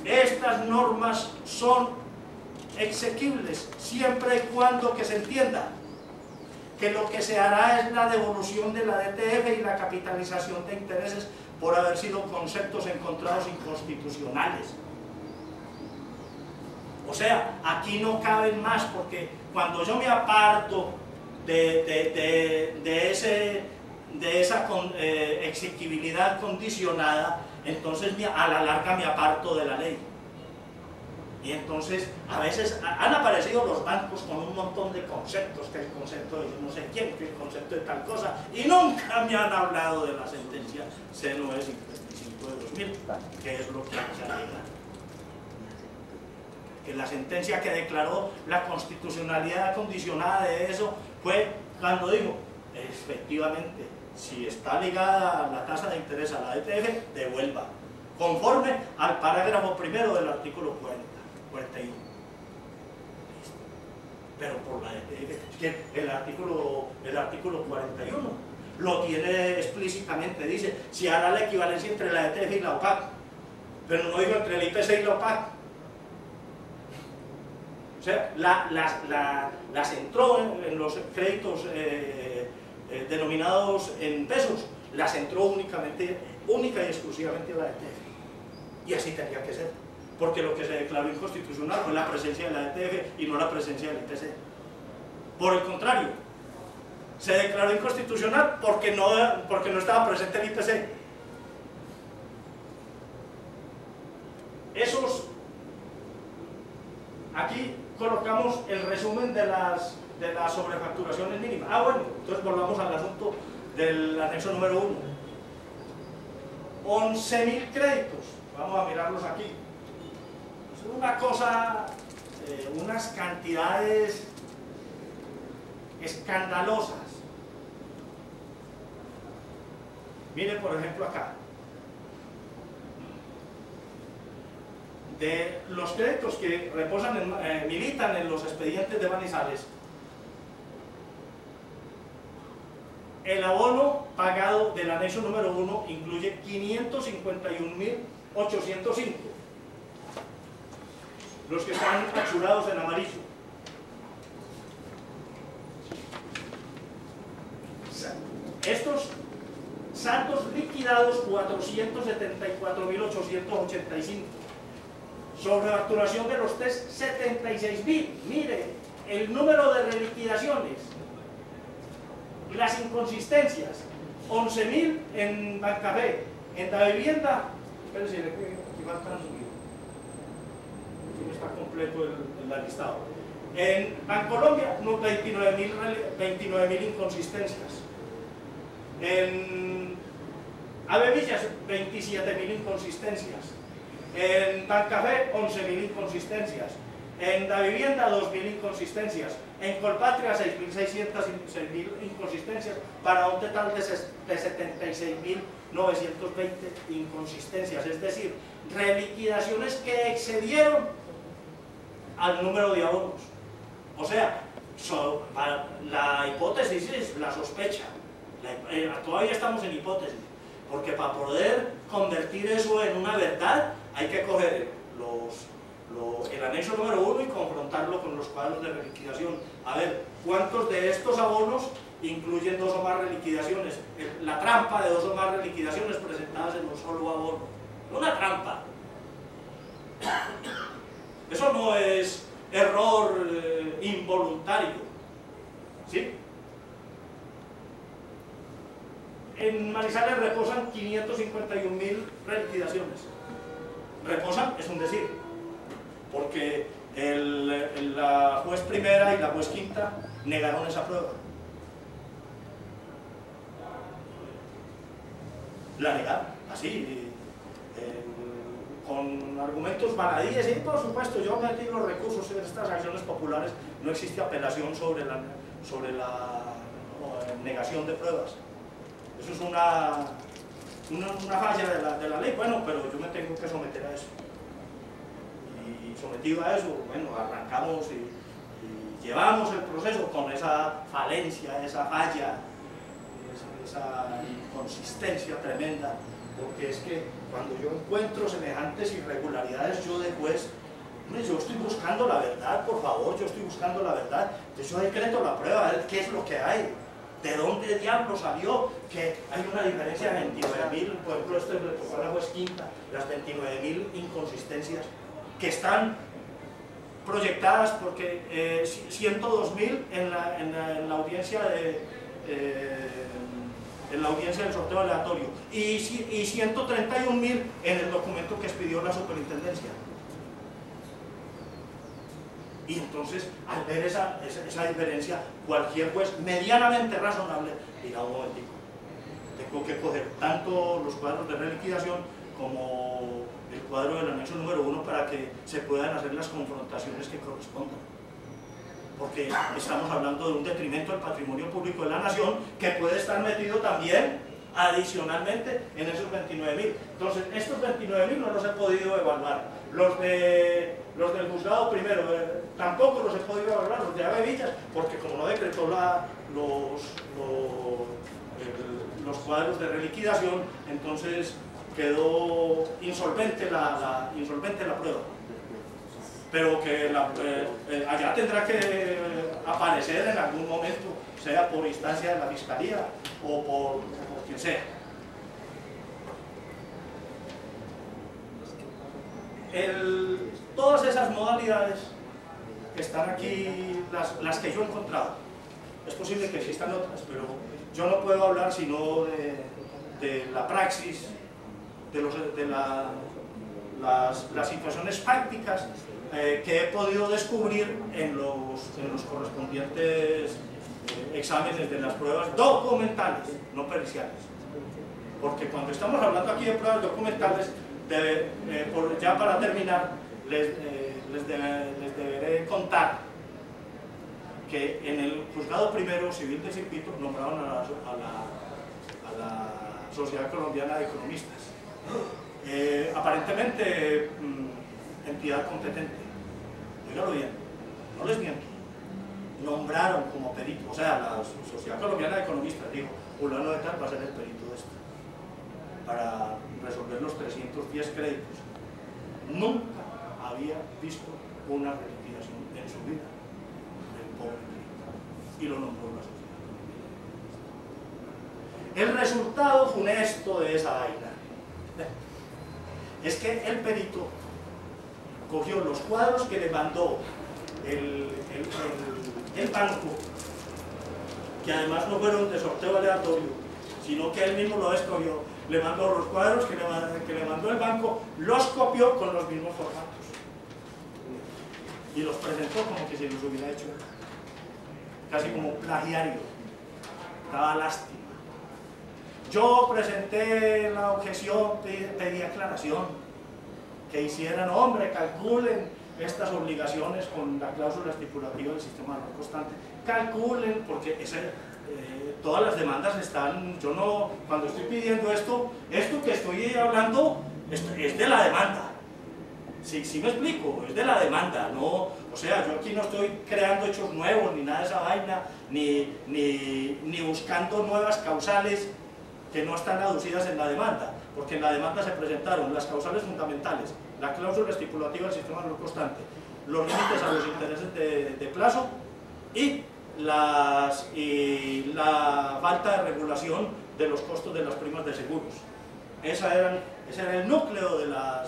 estas normas son exequibles siempre y cuando que se entienda que lo que se hará es la devolución de la DTF y la capitalización de intereses por haber sido conceptos encontrados inconstitucionales. O sea, aquí no caben más, porque cuando yo me aparto de esa exequibilidad condicionada, entonces a la larga me aparto de la ley. Y entonces a veces han aparecido los bancos con un montón de conceptos, que el concepto de no sé quién, que el concepto de tal cosa, y nunca me han hablado de la sentencia C955 de 2000, que es lo que se alega. Que la sentencia que declaró la constitucionalidad condicionada de eso fue cuando dijo, efectivamente, si está ligada la tasa de interés a la ETF, devuelva, conforme al parágrafo primero del artículo 41. Pero por la ETF, es que el artículo 41 lo tiene explícitamente, dice, si hará la equivalencia entre la ETF y la OPAC, pero no digo entre el IPC y la OPAC. O sea, las entró en los créditos denominados en pesos, las entró única y exclusivamente a la ETF. Y así tenía que ser, porque lo que se declaró inconstitucional fue la presencia de la ETF y no la presencia del IPC. Por el contrario, se declaró inconstitucional porque no estaba presente el IPC. Aquí colocamos el resumen de las sobrefacturaciones mínimas. Bueno, entonces volvamos al asunto del anexo número 1. 11.000 créditos, vamos a mirarlos aquí. Es una cosa, unas cantidades escandalosas. Miren por ejemplo acá, de los créditos que reposan militan en los expedientes de Manizales, el abono pagado del anexo número 1 incluye 551.805, los que están achurados en amarillo. Estos saldos liquidados 474.885, sobrefacturación de los test 76.000. Mire, el número de reliquidaciones, las inconsistencias, 11.000 en Bancafé, en la vivienda, espérense, aquí faltan, aquí no está completo el listado. En Bancolombia, 29.000 inconsistencias. En Avevillas, 27.000 inconsistencias. En Bancafé, 11.000 inconsistencias. En la vivienda, 2.000 inconsistencias. En Colpatria, 6.600 inconsistencias, para un total de 76.920 inconsistencias. Es decir, reliquidaciones que excedieron al número de abonos. O sea, la hipótesis es la sospecha. Todavía estamos en hipótesis, porque para poder convertir eso en una verdad hay que coger el anexo número 1 y confrontarlo con los cuadros de reliquidación. A ver, ¿cuántos de estos abonos incluyen 2 o más reliquidaciones? La trampa de 2 o más reliquidaciones presentadas en un solo abono. Una trampa. Eso no es error involuntario. ¿Sí? En Manizales reposan 551.000 reliquidaciones. Reposan es un decir, porque la juez primera y la juez quinta negaron esa prueba. La negaron, así, con argumentos baladíes, y por supuesto yo metí los recursos en estas acciones populares, no existe apelación sobre la negación de pruebas. Eso es una falla de la ley, bueno, pero yo me tengo que someter a eso. Y sometido a eso, bueno, arrancamos y llevamos el proceso con esa falencia, esa falla, esa inconsistencia tremenda, porque es que cuando yo encuentro semejantes irregularidades, yo de juez, yo estoy buscando la verdad, por favor, yo estoy buscando la verdad, entonces yo decreto la prueba, a ver qué es lo que hay. ¿De dónde diablo salió que hay una diferencia de 29.000? Por ejemplo, esto le tocó a la juez quinta, las 29.000 inconsistencias que están proyectadas porque 102.000 en la audiencia del sorteo aleatorio y 131.000 en el documento que expidió la superintendencia. Y entonces, al ver esa diferencia, cualquier juez medianamente razonable dirá: un momentico, tengo que coger tanto los cuadros de reliquidación como el cuadro del anexo número 1 para que se puedan hacer las confrontaciones que correspondan. Porque estamos hablando de un detrimento del patrimonio público de la nación que puede estar metido también adicionalmente en esos 29.000. Entonces, estos 29.000 no los he podido evaluar. Los del juzgado primero tampoco los he podido evaluar, los de Avevillas, porque como no decretó los cuadros de reliquidación, entonces quedó insolvente la prueba. Pero que allá tendrá que aparecer en algún momento, sea por instancia de la Fiscalía o por quien sea. Todas esas modalidades que están aquí, las que yo he encontrado, es posible que existan otras, pero yo no puedo hablar sino de la praxis, de las situaciones fácticas que he podido descubrir en los correspondientes exámenes de las pruebas documentales, no periciales. Porque cuando estamos hablando aquí de pruebas documentales, ya para terminar, les deberé contar que en el juzgado primero civil de circuito nombraron a la Sociedad Colombiana de Economistas. Aparentemente entidad competente. Dígalo bien, no les miento. Nombraron como perito, o sea, la Sociedad Colombiana de Economistas dijo: fulano de tal va a ser el perito de esto, para resolver los 310 créditos. Nunca había visto una reliquidación en su vida del pobre perito, y lo nombró la Sociedad Colombiana. El resultado funesto de esa vaina es que el perito cogió los cuadros que le mandó el banco, que además no fueron de sorteo aleatorio, sino que él mismo lo escogió, le mandó los cuadros que le mandó el banco, los copió con los mismos formatos y los presentó como que se los hubiera hecho, casi como plagiario. Daba lástima. Yo presenté la objeción, pedí aclaración, que hicieran, hombre, calculen estas obligaciones con la cláusula estipulativa del sistema de valor constante, calculen, porque todas las demandas están, yo no, cuando estoy pidiendo esto que estoy hablando es de la demanda. Sí me explico, es de la demanda, no, o sea, yo aquí no estoy creando hechos nuevos, ni nada de esa vaina, ni buscando nuevas causales que no están aducidas en la demanda, porque en la demanda se presentaron las causales fundamentales, la cláusula estipulativa del sistema de valor constante, los límites a los intereses de plazo y la falta de regulación de los costos de las primas de seguros. Ese era el núcleo de la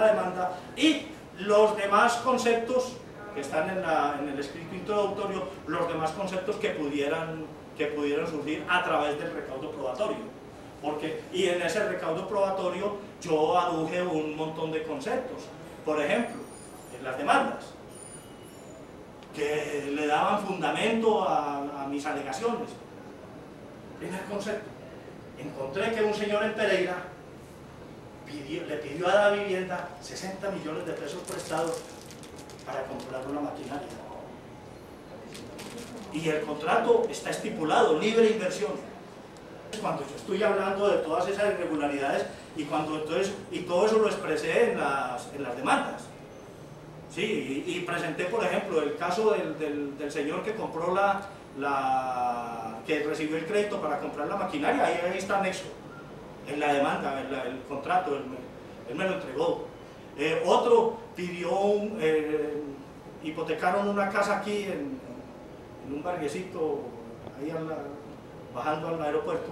demanda, y los demás conceptos que están en el escrito introductorio, los demás conceptos que pudieran surgir a través del recaudo probatorio. Y en ese recaudo probatorio yo aduje un montón de conceptos. Por ejemplo, en las demandas, que le daban fundamento a mis alegaciones. Primer concepto. Encontré que un señor en Pereira le pidió a la vivienda 60 millones de pesos prestados para comprar una maquinaria. Y el contrato está estipulado, libre inversión. Cuando yo estoy hablando de todas esas irregularidades y todo eso lo expresé en las demandas. Sí, y presenté, por ejemplo, el caso del señor que compró que recibió el crédito para comprar la maquinaria, ahí está anexo, en la demanda, el contrato, él me lo entregó. Otro pidió, hipotecaron una casa aquí en un barriecito, ahí bajando al aeropuerto,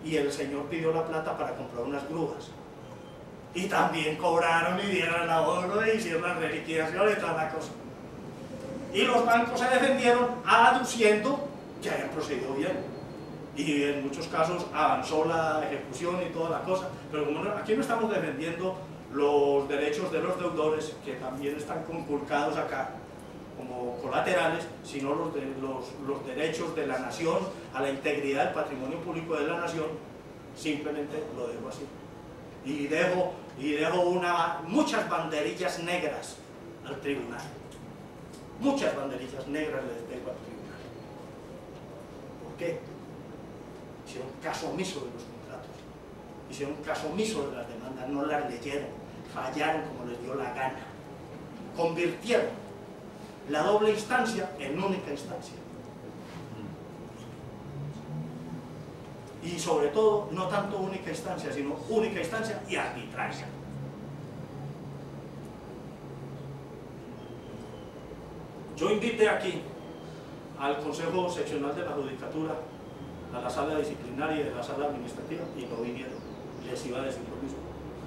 y el señor pidió la plata para comprar unas grúas. Y también cobraron y dieron el ahorro y hicieron la reliquidación y toda la cosa. Y los bancos se defendieron aduciendo que habían procedido bien. Y en muchos casos avanzó la ejecución y toda la cosa. Pero como aquí no estamos defendiendo los derechos de los deudores, que también están conculcados acá como colaterales, sino los derechos de la nación a la integridad del patrimonio público de la nación, simplemente lo dejo así. Y dejo muchas banderillas negras al tribunal. Muchas banderillas negras les dejo al tribunal. ¿Por qué? Hicieron caso omiso de los contratos, hicieron caso omiso de las demandas, no las leyeron, fallaron como les dio la gana, convirtieron la doble instancia en única instancia. Y sobre todo, no tanto única instancia, sino única instancia y arbitraria. Yo invité aquí al Consejo Seccional de la Judicatura, a la sala disciplinaria y de la sala administrativa, y no vinieron. Les iba a decir lo mismo.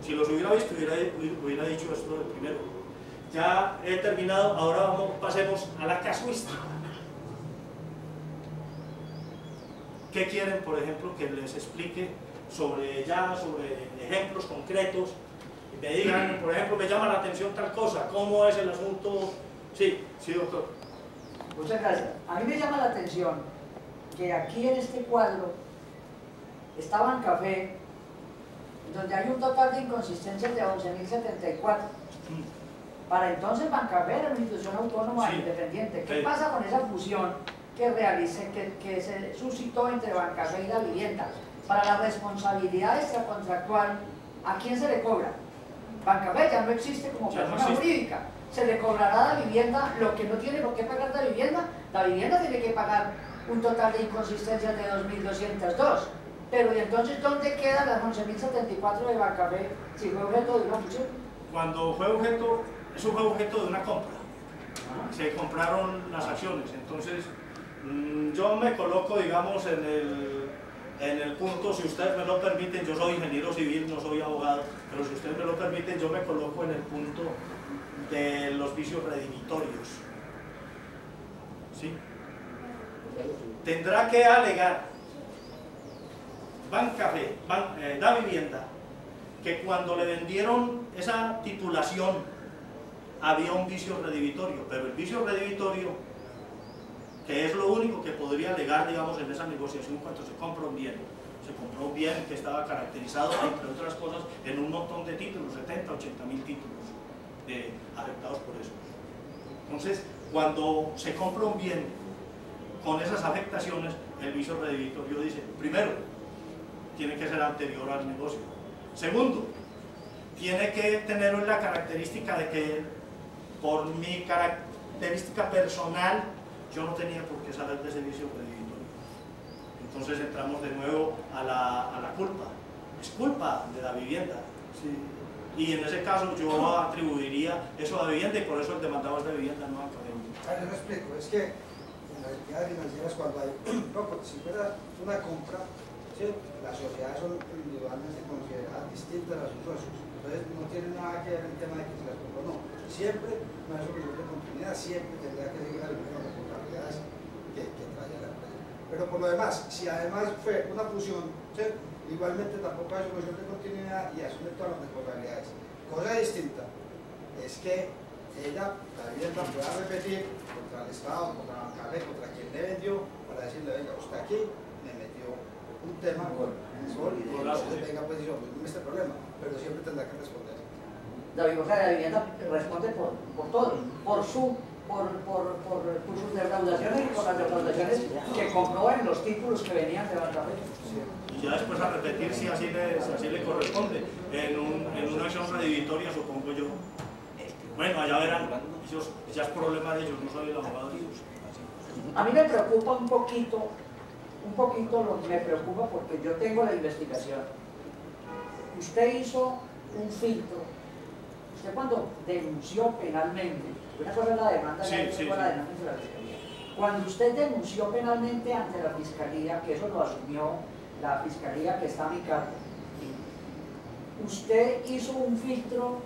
Si los hubiera visto, hubiera dicho esto de primero. Ya he terminado, ahora pasemos a la casuística. ¿Qué quieren, por ejemplo, que les explique sobre ejemplos concretos? Y me digan, por ejemplo, me llama la atención tal cosa, ¿cómo es el asunto? Sí, doctor. Muchas gracias. A mí me llama la atención que aquí en este cuadro está Bancafé, donde hay un total de inconsistencias de 11.074. Para entonces Bancafé era una institución autónoma independiente. ¿Qué pasa con esa fusión que se suscitó entre Bancafé y la vivienda? Para la responsabilidad extracontractual, ¿a quién se le cobra? Bancafé ya no existe como persona jurídica. Se le cobrará a la vivienda lo que no tiene por qué pagar la vivienda tiene que pagar un total de inconsistencias de 2.202. Pero ¿y entonces dónde quedan las 11.074 de Bancafé si fue objeto de una fusión? Cuando fue objeto, eso fue objeto de una compra. Se compraron las acciones, entonces yo me coloco, digamos, en el punto, si ustedes me lo permiten, yo soy ingeniero civil, no soy abogado, pero si ustedes me lo permiten, yo me coloco en el punto de los vicios redimitorios. ¿Sí? Tendrá que alegar Da Vivienda que cuando le vendieron esa titulación había un vicio redimitorio, pero el vicio redimitorio, que es lo único que podría alegar, digamos, en esa negociación cuando se compra un bien. Se compró un bien que estaba caracterizado, entre otras cosas, en un montón de títulos, 70, 80 mil títulos afectados por eso. Entonces, cuando se compra un bien con esas afectaciones, el vicio redimitorio dice, primero, tiene que ser anterior al negocio. Segundo, tiene que tener la característica de que por mi característica personal yo no tenía por qué saber de ese vicio redimitorio. Entonces entramos de nuevo a la culpa. Es culpa de la vivienda. Sí. Y en ese caso yo atribuiría eso a la vivienda y por eso el demandado es de vivienda, no académico. Yo lo explico, es que en las entidades financieras cuando hay, si fuera una compra, ¿sí? Las sociedades son individualmente consideradas distintas a los socios, entonces no tiene nada que ver el tema de que se las compró o no. Siempre, no es solución de continuidad, siempre tendrá que seguir las mismas responsabilidades que trae la empresa. Pero por lo demás, si además fue una fusión, ¿sí? Igualmente tampoco hay solución de continuidad y asume todas las responsabilidades. Cosa distinta es que ella, la vivienda, pueda repetir contra el Estado, contra la Bancaria, contra quien le vendió, para decirle, venga, usted aquí me metió un tema con el sol y entonces venga, pues yo no este problema, pero siempre tendrá que responder. David, o sea, la vivienda responde por todo, por sus defraudaciones y por las defraudaciones que compró en los títulos que venían de Bancaria. Y ya después a repetir si así le corresponde, en una acción redimitoria, supongo yo. Bueno, allá verán, ya es problema de ellos, no soy el abogado de ellos. A mí me preocupa un poquito lo que me preocupa porque yo tengo la investigación. Usted hizo un filtro. Usted cuando denunció penalmente, una cosa es la demanda y otra cosa la demanda ante la Fiscalía. Cuando usted denunció penalmente ante la Fiscalía, que eso lo asumió la Fiscalía que está a mi cargo, usted hizo un filtro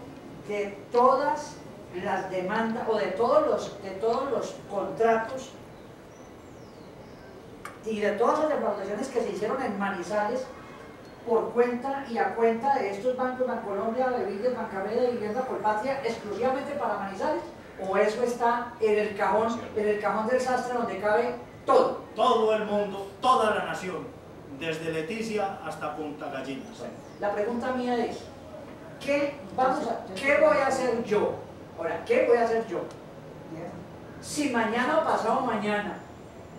de todas las demandas o de todos los contratos y de todas las defraudaciones que se hicieron en Manizales por cuenta y a cuenta de estos bancos, Bancolombia, Bevilles, Bancaveda y Vivienda Colpatria, exclusivamente para Manizales, o eso está en el cajón del sastre donde cabe todo. Todo el mundo, toda la nación, desde Leticia hasta Punta Gallinas. La pregunta mía es, ¿qué voy a hacer yo? Ahora, ¿qué voy a hacer yo? Si mañana o pasado mañana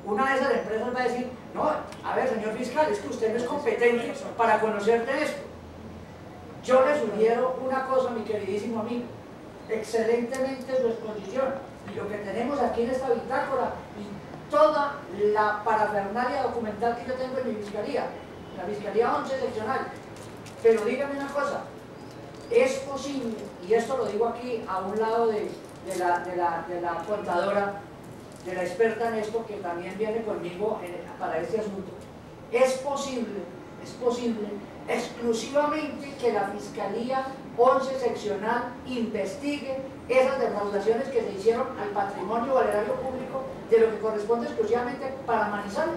una de esas empresas va a decir, no, a ver, señor fiscal, es que usted no es competente para conocer de esto. Yo le sugiero una cosa, mi queridísimo amigo, excelentemente su exposición, y lo que tenemos aquí en esta bitácora, y toda la parafernalia documental que yo tengo en mi fiscalía, la Fiscalía 11 seccional. Pero dígame una cosa, es posible, y esto lo digo aquí a un lado de la contadora, de la experta en esto, que también viene conmigo para este asunto, es posible exclusivamente que la Fiscalía 11 seccional investigue esas defraudaciones que se hicieron al patrimonio o al erario público de lo que corresponde exclusivamente para Manizales.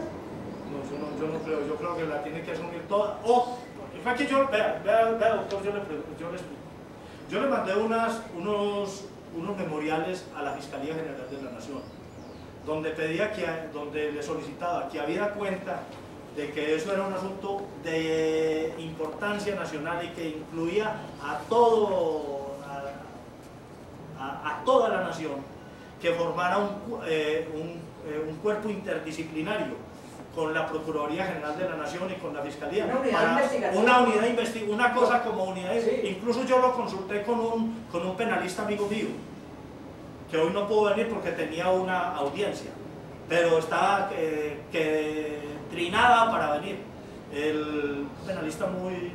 No, yo no creo, yo creo que la tiene que asumir toda. Fue que vea doctor, yo le explico. Yo le mandé unos memoriales a la Fiscalía General de la Nación, donde le solicitaba que había cuenta de que eso era un asunto de importancia nacional y que incluía a toda la nación, que formara un cuerpo interdisciplinario con la Procuraduría General de la Nación y con la Fiscalía, una cosa como unidad. Sí. Incluso yo lo consulté con un penalista amigo mío, que hoy no pudo venir porque tenía una audiencia, pero estaba trinada para venir. El penalista muy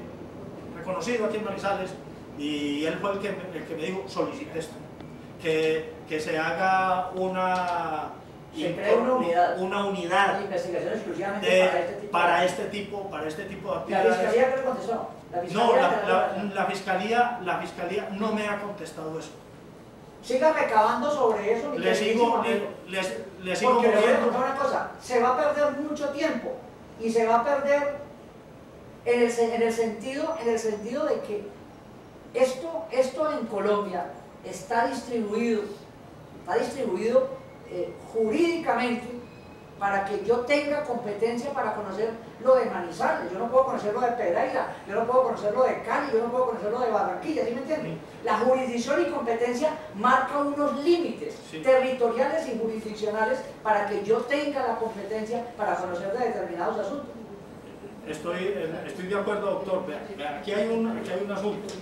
reconocido aquí en Manizales, y él fue el que me dijo, solicite esto, que se haga una unidad de investigación exclusivamente para este tipo de actividades. ¿La Fiscalía qué le contestó? La Fiscalía no me ha contestado eso. siga recabando sobre eso. Le sigo porque le voy a moviendo. contar una cosa, se va a perder mucho tiempo y se va a perder en el sentido de que esto en Colombia está distribuido jurídicamente para que yo tenga competencia para conocer lo de Manizales. Yo no puedo conocer lo de Pereira, yo no puedo conocer lo de Cali, yo no puedo conocer lo de Barranquilla, ¿sí me entienden? La jurisdicción y competencia marca unos límites territoriales y jurisdiccionales para que yo tenga la competencia para conocer de determinados asuntos. Estoy de acuerdo, doctor. Vea, aquí hay un asunto.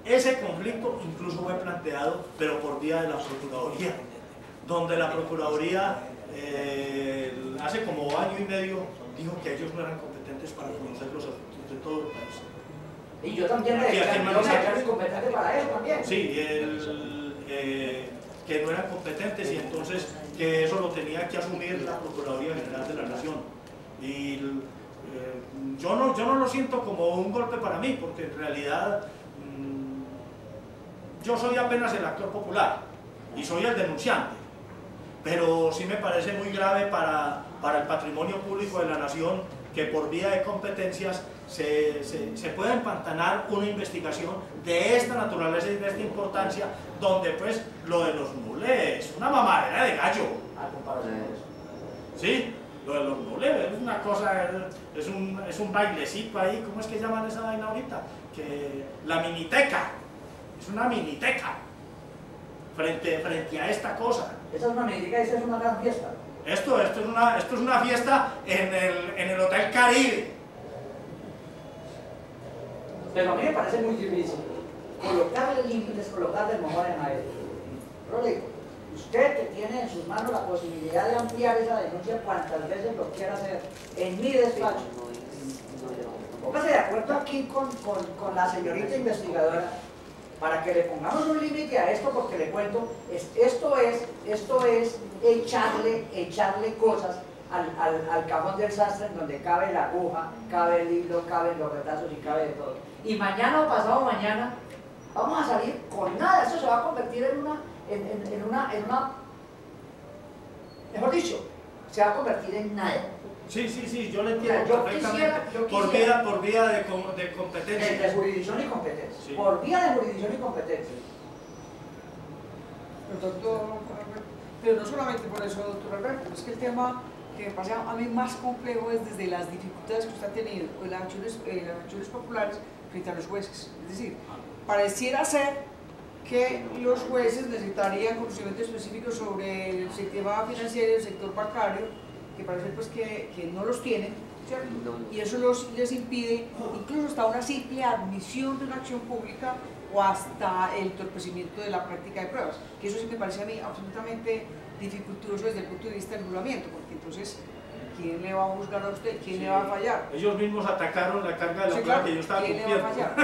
Ese conflicto incluso fue planteado, pero por vía de la Procuraduría, donde la Procuraduría hace como año y medio dijo que ellos no eran competentes para conocer los asuntos de todo el país. Y yo también me declaro incompetente para eso también. Sí, que no eran competentes y entonces que eso lo tenía que asumir la Procuraduría General de la Nación. Y yo no lo siento como un golpe para mí, porque en realidad yo soy apenas el actor popular y soy el denunciante, pero sí me parece muy grave para el patrimonio público de la nación que por vía de competencias se pueda empantanar una investigación de esta naturaleza y de esta importancia, donde pues lo de los nules es una mamadera de gallo. ¿Sí? Lo de los nules es una cosa, es un bailecito ahí, ¿cómo es que llaman esa vaina ahorita? Que la miniteca. Es una miniteca frente a esta cosa. Esa es una miniteca y esa es una gran fiesta. Esto es una fiesta en el Hotel Caribe. Pero a mí me parece muy difícil colocarle límites, colocarle memorias a él. Pero le digo, usted que tiene en sus manos la posibilidad de ampliar esa denuncia cuantas veces lo quiera hacer en mi despacho, póngase de acuerdo aquí con la señorita investigadora para que le pongamos un límite a esto, porque le cuento, esto es echarle cosas al cajón del sastre, en donde cabe la aguja, cabe el hilo, caben los retazos y cabe de todo. Y mañana o pasado mañana vamos a salir con nada. Eso se va a convertir en una mejor dicho, se va a convertir en nada. Sí, yo le entiendo perfectamente. Por vía de competencia. De jurisdicción y competencia. Sí. Por vía de jurisdicción y competencia. Pero no solamente por eso, doctor Alberto, es que el tema que me parece a mí más complejo es desde las dificultades que usted ha tenido en las acciones populares frente a los jueces. Es decir, pareciera ser que los jueces necesitarían conocimientos específicos sobre el sistema financiero y el sector bancario, que parece pues que no los tienen, ¿cierto? Y eso les impide incluso hasta una simple admisión de una acción pública o hasta el entorpecimiento de la práctica de pruebas, que eso sí me parece a mí absolutamente dificultoso desde el punto de vista del juramiento, porque entonces ¿quién le va a juzgar a usted? ¿Quién le va a fallar? Ellos mismos atacaron la carga de la prueba que yo estaba ¿quién cumpliendo. le va a fallar?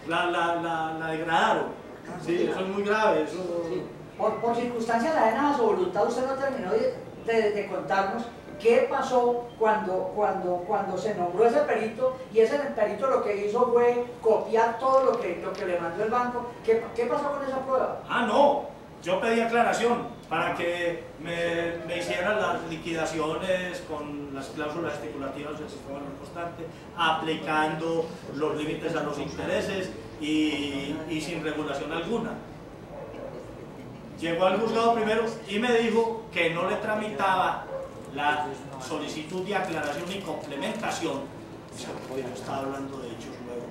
Claro. La degradaron. Sí, eso es muy grave. Eso... Sí. Por circunstancias ajenas a su voluntad, usted no terminó de contarnos qué pasó cuando se nombró ese perito, y ese perito lo que hizo fue copiar todo lo que le mandó el banco. ¿Qué pasó con esa prueba? Ah, no, yo pedí aclaración para que me hicieran las liquidaciones con las cláusulas estipulativas del sistema valor constante, aplicando los límites a los intereses y sin regulación alguna. Llegó al juzgado primero y me dijo que no le tramitaba la solicitud de aclaración y complementación. O sea, yo estaba hablando de hechos nuevos,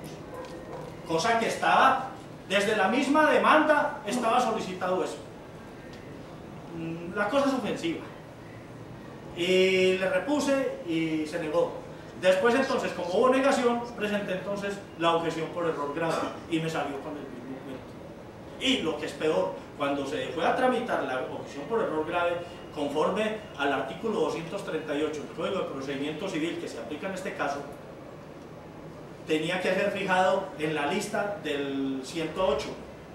cosa que estaba, desde la misma demanda estaba solicitado eso. La cosa es ofensiva y le repuse y se negó. Después entonces, como hubo negación, presenté entonces la objeción por error grave y me salió con el mismo cuento. Y lo que es peor, cuando se fue a tramitar la objeción por error grave, conforme al artículo 238 del Código de Procedimiento Civil que se aplica en este caso, tenía que ser fijado en la lista del 108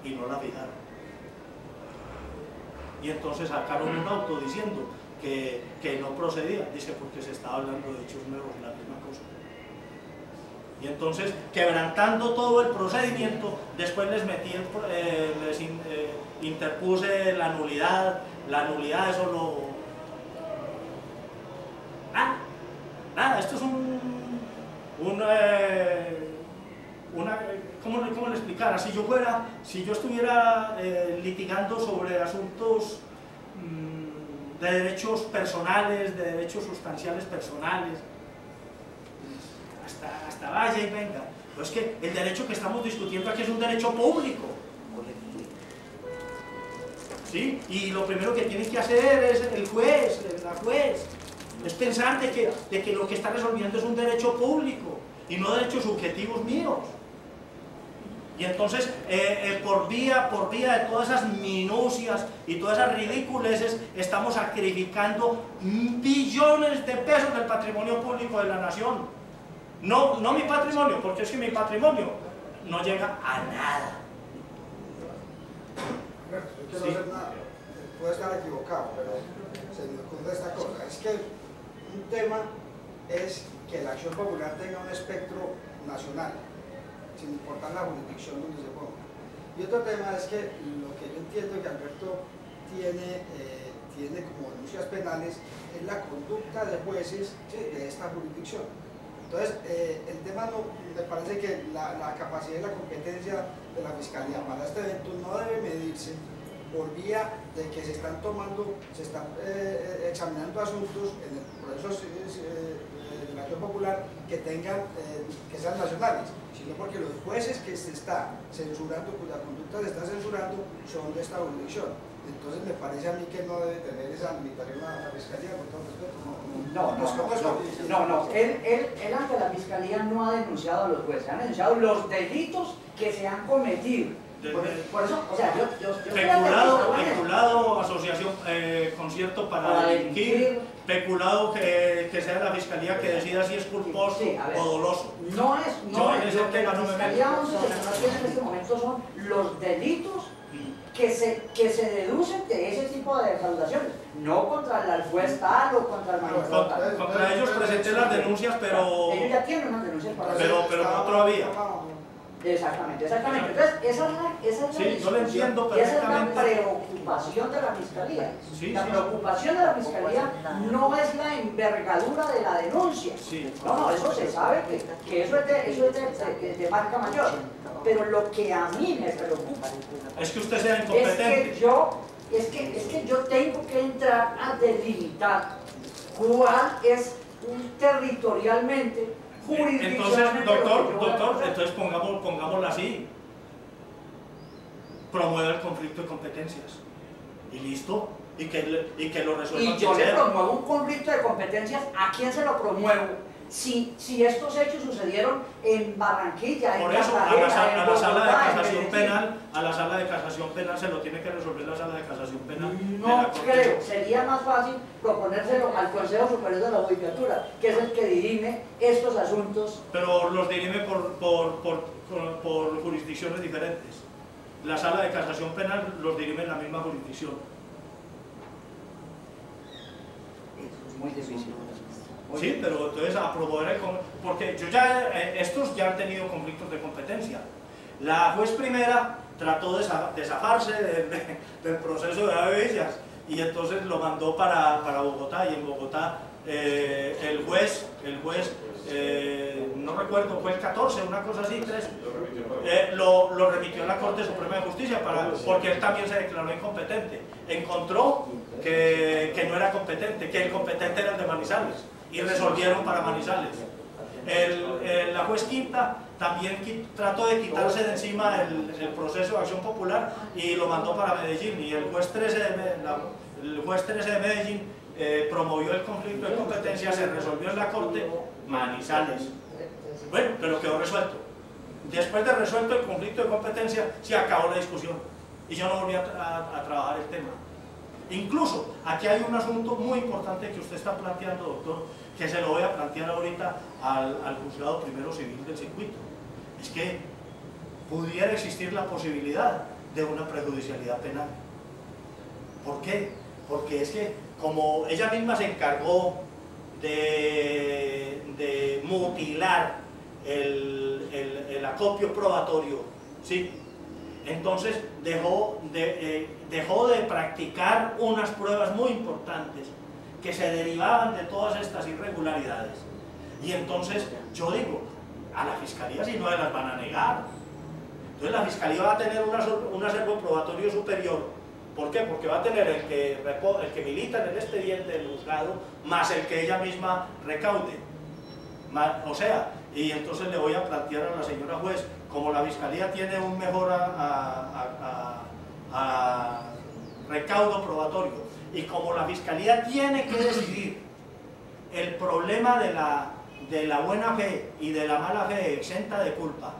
y no la fijaron. Y entonces sacaron un auto diciendo que no procedía, dice, porque se estaba hablando de hechos nuevos, la misma cosa. Y entonces, quebrantando todo el procedimiento, después les metí interpuse la nulidad eso lo... Nada, esto es ¿cómo le explicara? Si yo estuviera litigando sobre asuntos de derechos personales, de derechos sustanciales personales, hasta vaya y venga. Pero es que el derecho que estamos discutiendo aquí es un derecho público. ¿Sí? Y lo primero que tiene que hacer es la juez, es pensar de que lo que está resolviendo es un derecho público y no derechos subjetivos míos. Y entonces, por vía de todas esas minucias y todas esas ridiculeces, estamos sacrificando billones de pesos del patrimonio público de la nación. No mi patrimonio, porque es que mi patrimonio no llega a nada. Yo quiero hacer nada, puedo estar equivocado, pero se me ocurre esta cosa. Es que un tema es que la acción popular tenga un espectro nacional, sin importar la jurisdicción donde se ponga. Y otro tema es que lo que yo entiendo que Alberto tiene como denuncias penales es la conducta de jueces, ¿sí?, de esta jurisdicción. Entonces, el tema me parece que la capacidad y la competencia de la Fiscalía para este evento no debe medirse por vía de que se están examinando asuntos en el proceso de la acción popular que sean nacionales, sino porque los jueces que se está censurando, cuya conducta se está censurando, son de esta jurisdicción. Entonces me parece a mí que no debe tener esa limitación a la Fiscalía, con todo respeto. No. Él ante la Fiscalía no ha denunciado a los jueces, han denunciado los delitos que se han cometido. Por eso, o sea, peculado, asociación, concierto para delinquir, peculado que sea la Fiscalía que decida si es culposo o doloso. No es lo que la Fiscalía 11 tiene en este momento son los delitos que se deducen de ese tipo de defraudaciones, no contra el juez tal o contra el magistrado tal. Contra ellos presenté las denuncias, pero... Ellos ya tienen unas denuncias para pero no todavía. Exactamente. Entonces, esa es la sí, yo lo entiendo y esa es la perfectamente. preocupación de la Fiscalía. Sí, la preocupación de la Fiscalía no es la envergadura de la denuncia. Sí. No, eso se sabe que eso es de marca mayor. Pero lo que a mí me preocupa es que usted sea incompetente. Es que yo tengo que entrar a delimitar cuál es territorialmente, jurisdiccionalmente. Entonces, doctor, entonces pongámoslo así. Promueve el conflicto de competencias. Y listo. Y que lo resuelva. Y yo le promuevo un conflicto de competencias. ¿A quién se lo promuevo? Si estos hechos sucedieron en Barranquilla, por en eso, Cartagena, a la sala de casación penal, a la sala de casación penal se lo tiene que resolver la sala de casación penal. No creo, sería más fácil proponérselo al Consejo Superior de la Judicatura, que es el que dirime estos asuntos. Pero los dirime por jurisdicciones diferentes. La sala de casación penal los dirime en la misma jurisdicción. Eso es muy difícil. Sí, pero entonces a promover porque estos ya han tenido conflictos de competencia. La juez primera trató de zafarse del proceso de Avillas y entonces lo mandó para Bogotá, y en Bogotá el juez no recuerdo, fue el 14, una cosa así, 13, lo remitió a la Corte Suprema de Justicia porque él también se declaró incompetente. Encontró que no era competente, que el competente era el de Manizales, y resolvieron para Manizales. La juez quinta también trató de quitarse de encima el proceso de acción popular y lo mandó para Medellín, y el juez 13 de Medellín promovió el conflicto de competencia, se resolvió en la Corte Manizales. Bueno, pero quedó resuelto. Después de resuelto el conflicto de competencia, se acabó la discusión y yo no volví a trabajar el tema. Incluso, aquí hay un asunto muy importante que usted está planteando, doctor, que se lo voy a plantear ahorita al Juzgado Primero Civil del Circuito. Es que pudiera existir la posibilidad de una prejudicialidad penal. ¿Por qué? Porque es que, como ella misma se encargó de mutilar el acopio probatorio, ¿sí?, entonces dejó de practicar unas pruebas muy importantes que se derivaban de todas estas irregularidades. Y entonces yo digo, a la Fiscalía si no las van a negar. Entonces la Fiscalía va a tener un acervo probatorio superior. ¿Por qué? Porque va a tener el que milita en el expediente del juzgado más el que ella misma recaude. O sea, y entonces le voy a plantear a la señora juez, como la Fiscalía tiene un mejor recaudo probatorio y como la Fiscalía tiene que decidir el problema de la buena fe y de la mala fe exenta de culpa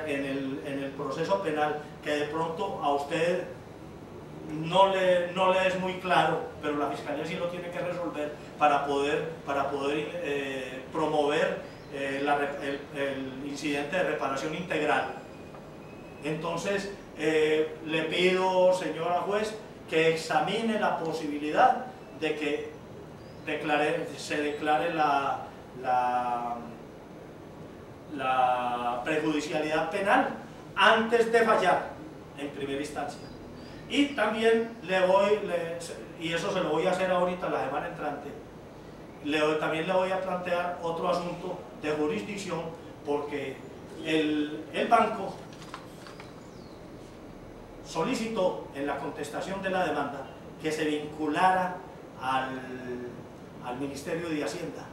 en el proceso penal, que de pronto a usted no le es muy claro, pero la Fiscalía sí lo tiene que resolver para poder promover el incidente de reparación integral. Entonces le pido, señora juez, que examine la posibilidad de que se declare la prejudicialidad penal antes de fallar en primera instancia. Y también y eso se lo voy a hacer ahorita la semana entrante, también le voy a plantear otro asunto de jurisdicción, porque el banco solicitó en la contestación de la demanda que se vinculara al Ministerio de Hacienda,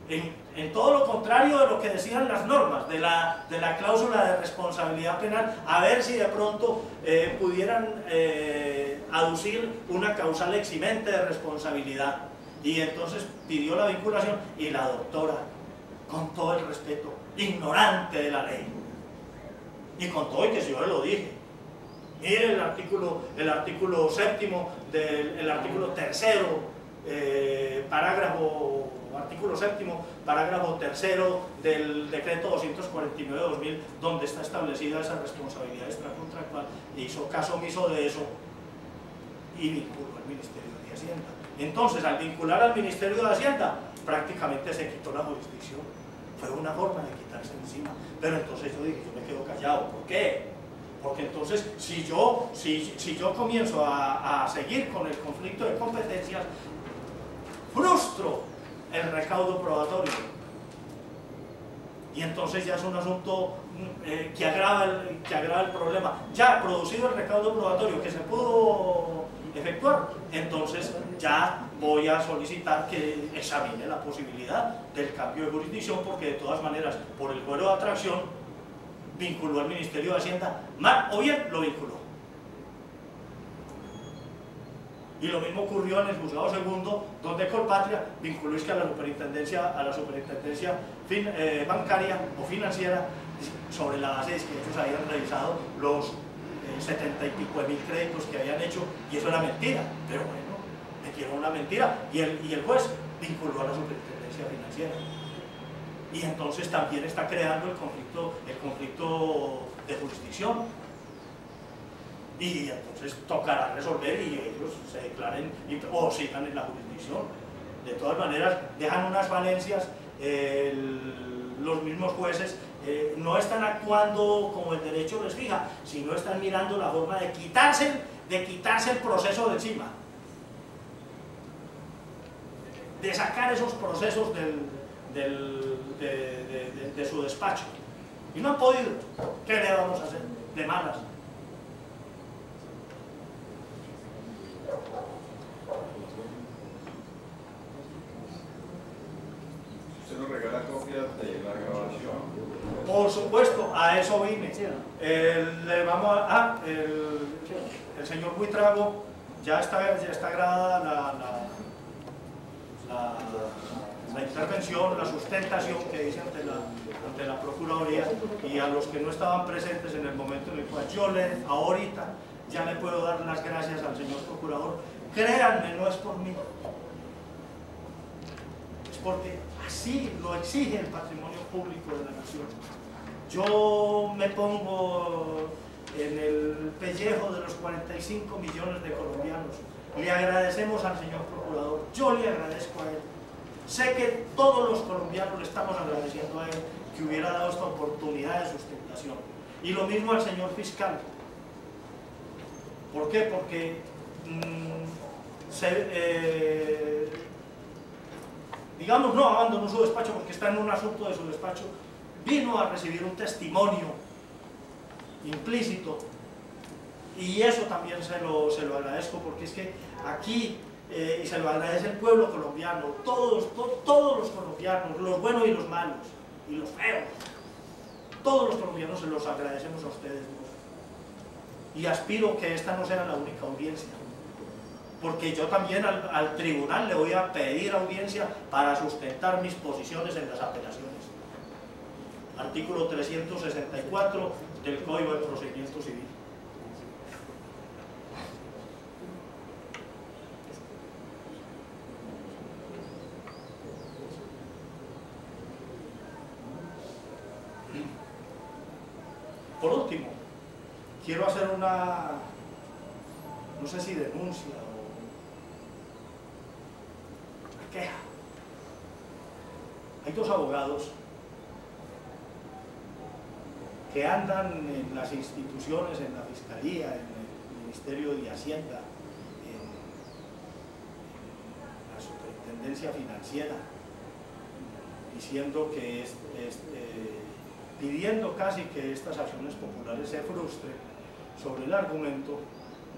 en todo lo contrario de lo que decían las normas de la cláusula de responsabilidad penal, a ver si de pronto pudieran aducir una causal eximente de responsabilidad. Y entonces pidió la vinculación y la doctora, con todo el respeto, ignorante de la ley, y con todo y que yo lo dije, mire el artículo séptimo el artículo tercero, artículo séptimo, parágrafo tercero del decreto 249/2000, donde está establecida esa responsabilidad extracontractual, hizo caso omiso de eso y vinculó al Ministerio de Hacienda. Entonces, al vincular al Ministerio de Hacienda, prácticamente se quitó la jurisdicción. Fue una forma de quitarse encima. Pero entonces yo dije, yo me quedo callado. ¿Por qué? Porque entonces, si yo comienzo a seguir con el conflicto de competencias, frustro el recaudo probatorio. Y entonces ya es un asunto que agrava el problema. Ya producido el recaudo probatorio que se pudo efectuar, entonces ya voy a solicitar que examine la posibilidad del cambio de jurisdicción, porque de todas maneras, por el fuero de atracción, vinculó al Ministerio de Hacienda, mal o bien lo vinculó. Y lo mismo ocurrió en el juzgado segundo, donde Colpatria vinculó a la superintendencia bancaria o financiera, sobre la base de que ellos habían revisado los 70 y pico de mil créditos que habían hecho, y eso era mentira. Pero bueno, metieron una mentira y el juez vinculó a la superintendencia financiera. Y entonces también está creando el conflicto de jurisdicción. Y entonces tocará resolver y ellos se declaren o sigan en la jurisdicción. De todas maneras, dejan unas falencias. Los mismos jueces no están actuando como el derecho les fija, sino están mirando la forma de quitarse el proceso de encima, de sacar esos procesos de su despacho. Y no han podido. ¿Qué le vamos a hacer? De malas. ¿Usted nos regala copias de la grabación? Por supuesto, a eso vine. Le vamos el señor Buitrago, ya está grabada la intervención, la sustentación que hice ante la Procuraduría, y a los que no estaban presentes en el momento en el cual ahorita ya le puedo dar las gracias al señor Procurador. Créanme, no es por mí, es porque así lo exige el patrimonio público de la nación. Yo me pongo en el pellejo de los 45 millones de colombianos. Le agradecemos al señor Procurador, yo le agradezco a él. Sé que todos los colombianos le estamos agradeciendo a él que hubiera dado esta oportunidad de sustentación. Y lo mismo al señor fiscal. ¿Por qué? Porque digamos, no abandonó su despacho porque está en un asunto de su despacho, vino a recibir un testimonio implícito, y eso también se lo agradezco, porque es que aquí, y se lo agradece el pueblo colombiano, todos los colombianos, los buenos y los malos, y los feos, todos los colombianos se los agradecemos a ustedes, ¿no? Y aspiro que esta no sea la única audiencia, porque yo también al tribunal le voy a pedir audiencia para sustentar mis posiciones en las apelaciones. Artículo 364 del Código de Procedimiento Civil. Por último, quiero hacer una, no sé si denuncia o una queja. Hay dos abogados que andan en las instituciones, en la Fiscalía, en el Ministerio de Hacienda, en la Superintendencia Financiera, diciendo que pidiendo casi que estas acciones populares se frustren sobre el argumento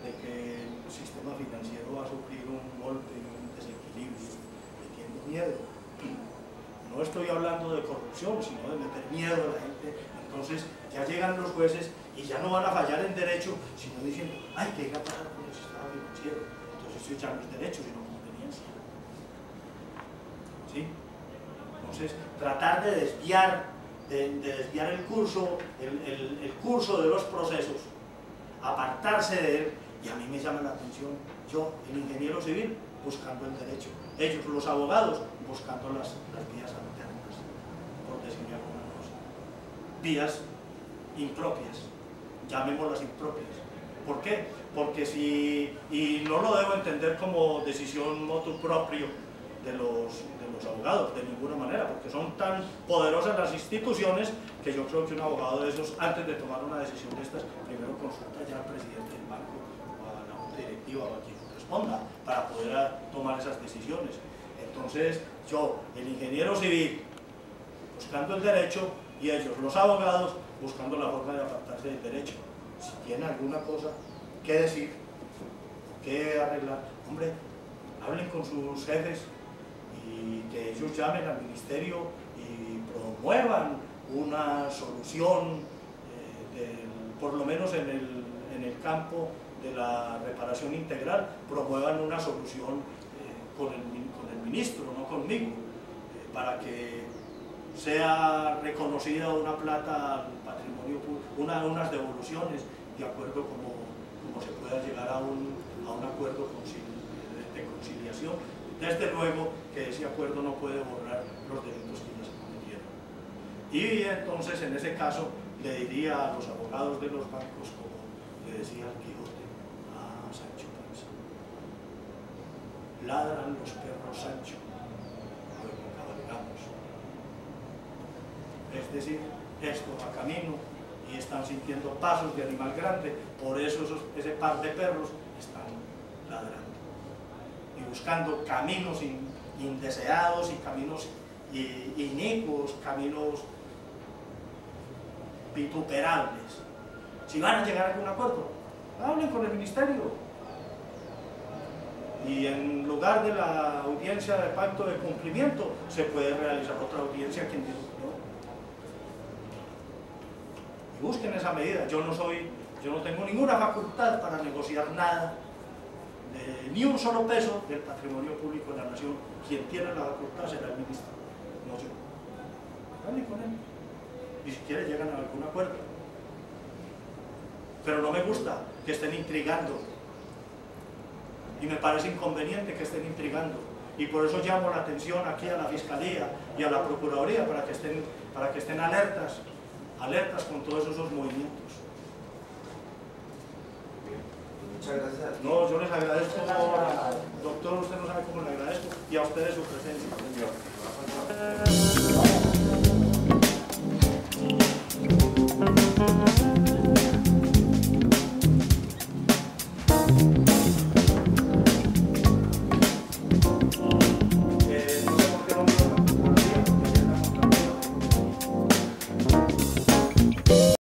de que el sistema financiero va a sufrir un golpe y un desequilibrio, metiendo miedo. No estoy hablando de corrupción, sino de meter miedo a la gente. Entonces ya llegan los jueces y ya no van a fallar en derecho, sino diciendo, ay, ¿qué iba a pasar con el sistema financiero? Entonces esto ya no es derecho, sino conveniencia. ¿Sí? Entonces, tratar de desviar el curso, el curso de los procesos, apartarse de él, y a mí me llama la atención, yo, el ingeniero civil, buscando el derecho, ellos, los abogados, buscando las vías alternas, por decirme alguna cosa, vías impropias, llamémoslas impropias. ¿Por qué? Porque y no lo debo entender como decisión motu proprio de los abogados, de ninguna manera, porque son tan poderosas las instituciones que yo creo que un abogado de esos, antes de tomar una decisión de estas, primero consulta ya al presidente del banco, o a la junta directiva, o a quien responda, para poder tomar esas decisiones. Entonces, yo, el ingeniero civil, buscando el derecho, y ellos, los abogados, buscando la forma de apartarse del derecho. Si tienen alguna cosa que decir, que arreglar, hombre, hablen con sus jefes, y que ellos llamen al ministerio y promuevan una solución, por lo menos en el campo de la reparación integral, promuevan una solución con el ministro, no conmigo, para que sea reconocida una plata al patrimonio público, unas devoluciones, de acuerdo como se pueda llegar a un acuerdo de conciliación. Desde luego que ese acuerdo no puede borrar los delitos que ya se cometieron. Y entonces, en ese caso, le diría a los abogados de los bancos, como le decía el Quijote a Sancho Panza: ladran los perros, Sancho, luego cabalgamos. Es decir, esto va camino y están sintiendo pasos de animal grande, por eso ese par de perros están ladrando y buscando caminos indeseados y caminos inicuos, caminos vituperables. Si van a llegar a algún acuerdo, hablen con el ministerio, y en lugar de la audiencia de pacto de cumplimiento se puede realizar otra audiencia, quien dijo que no. Y busquen esa medida. Yo no tengo ninguna facultad para negociar nada, ni un solo peso del patrimonio público de la nación. Quien tiene la facultad será el ministro, no yo. Hablen con él y si quiere llegan a algún acuerdo, pero no me gusta que estén intrigando, y me parece inconveniente que estén intrigando, y por eso llamo la atención aquí a la Fiscalía y a la Procuraduría para que estén alertas con todos esos movimientos. Muchas gracias. No, yo les agradezco, doctor, usted no sabe cómo le agradezco, y a ustedes su presencia.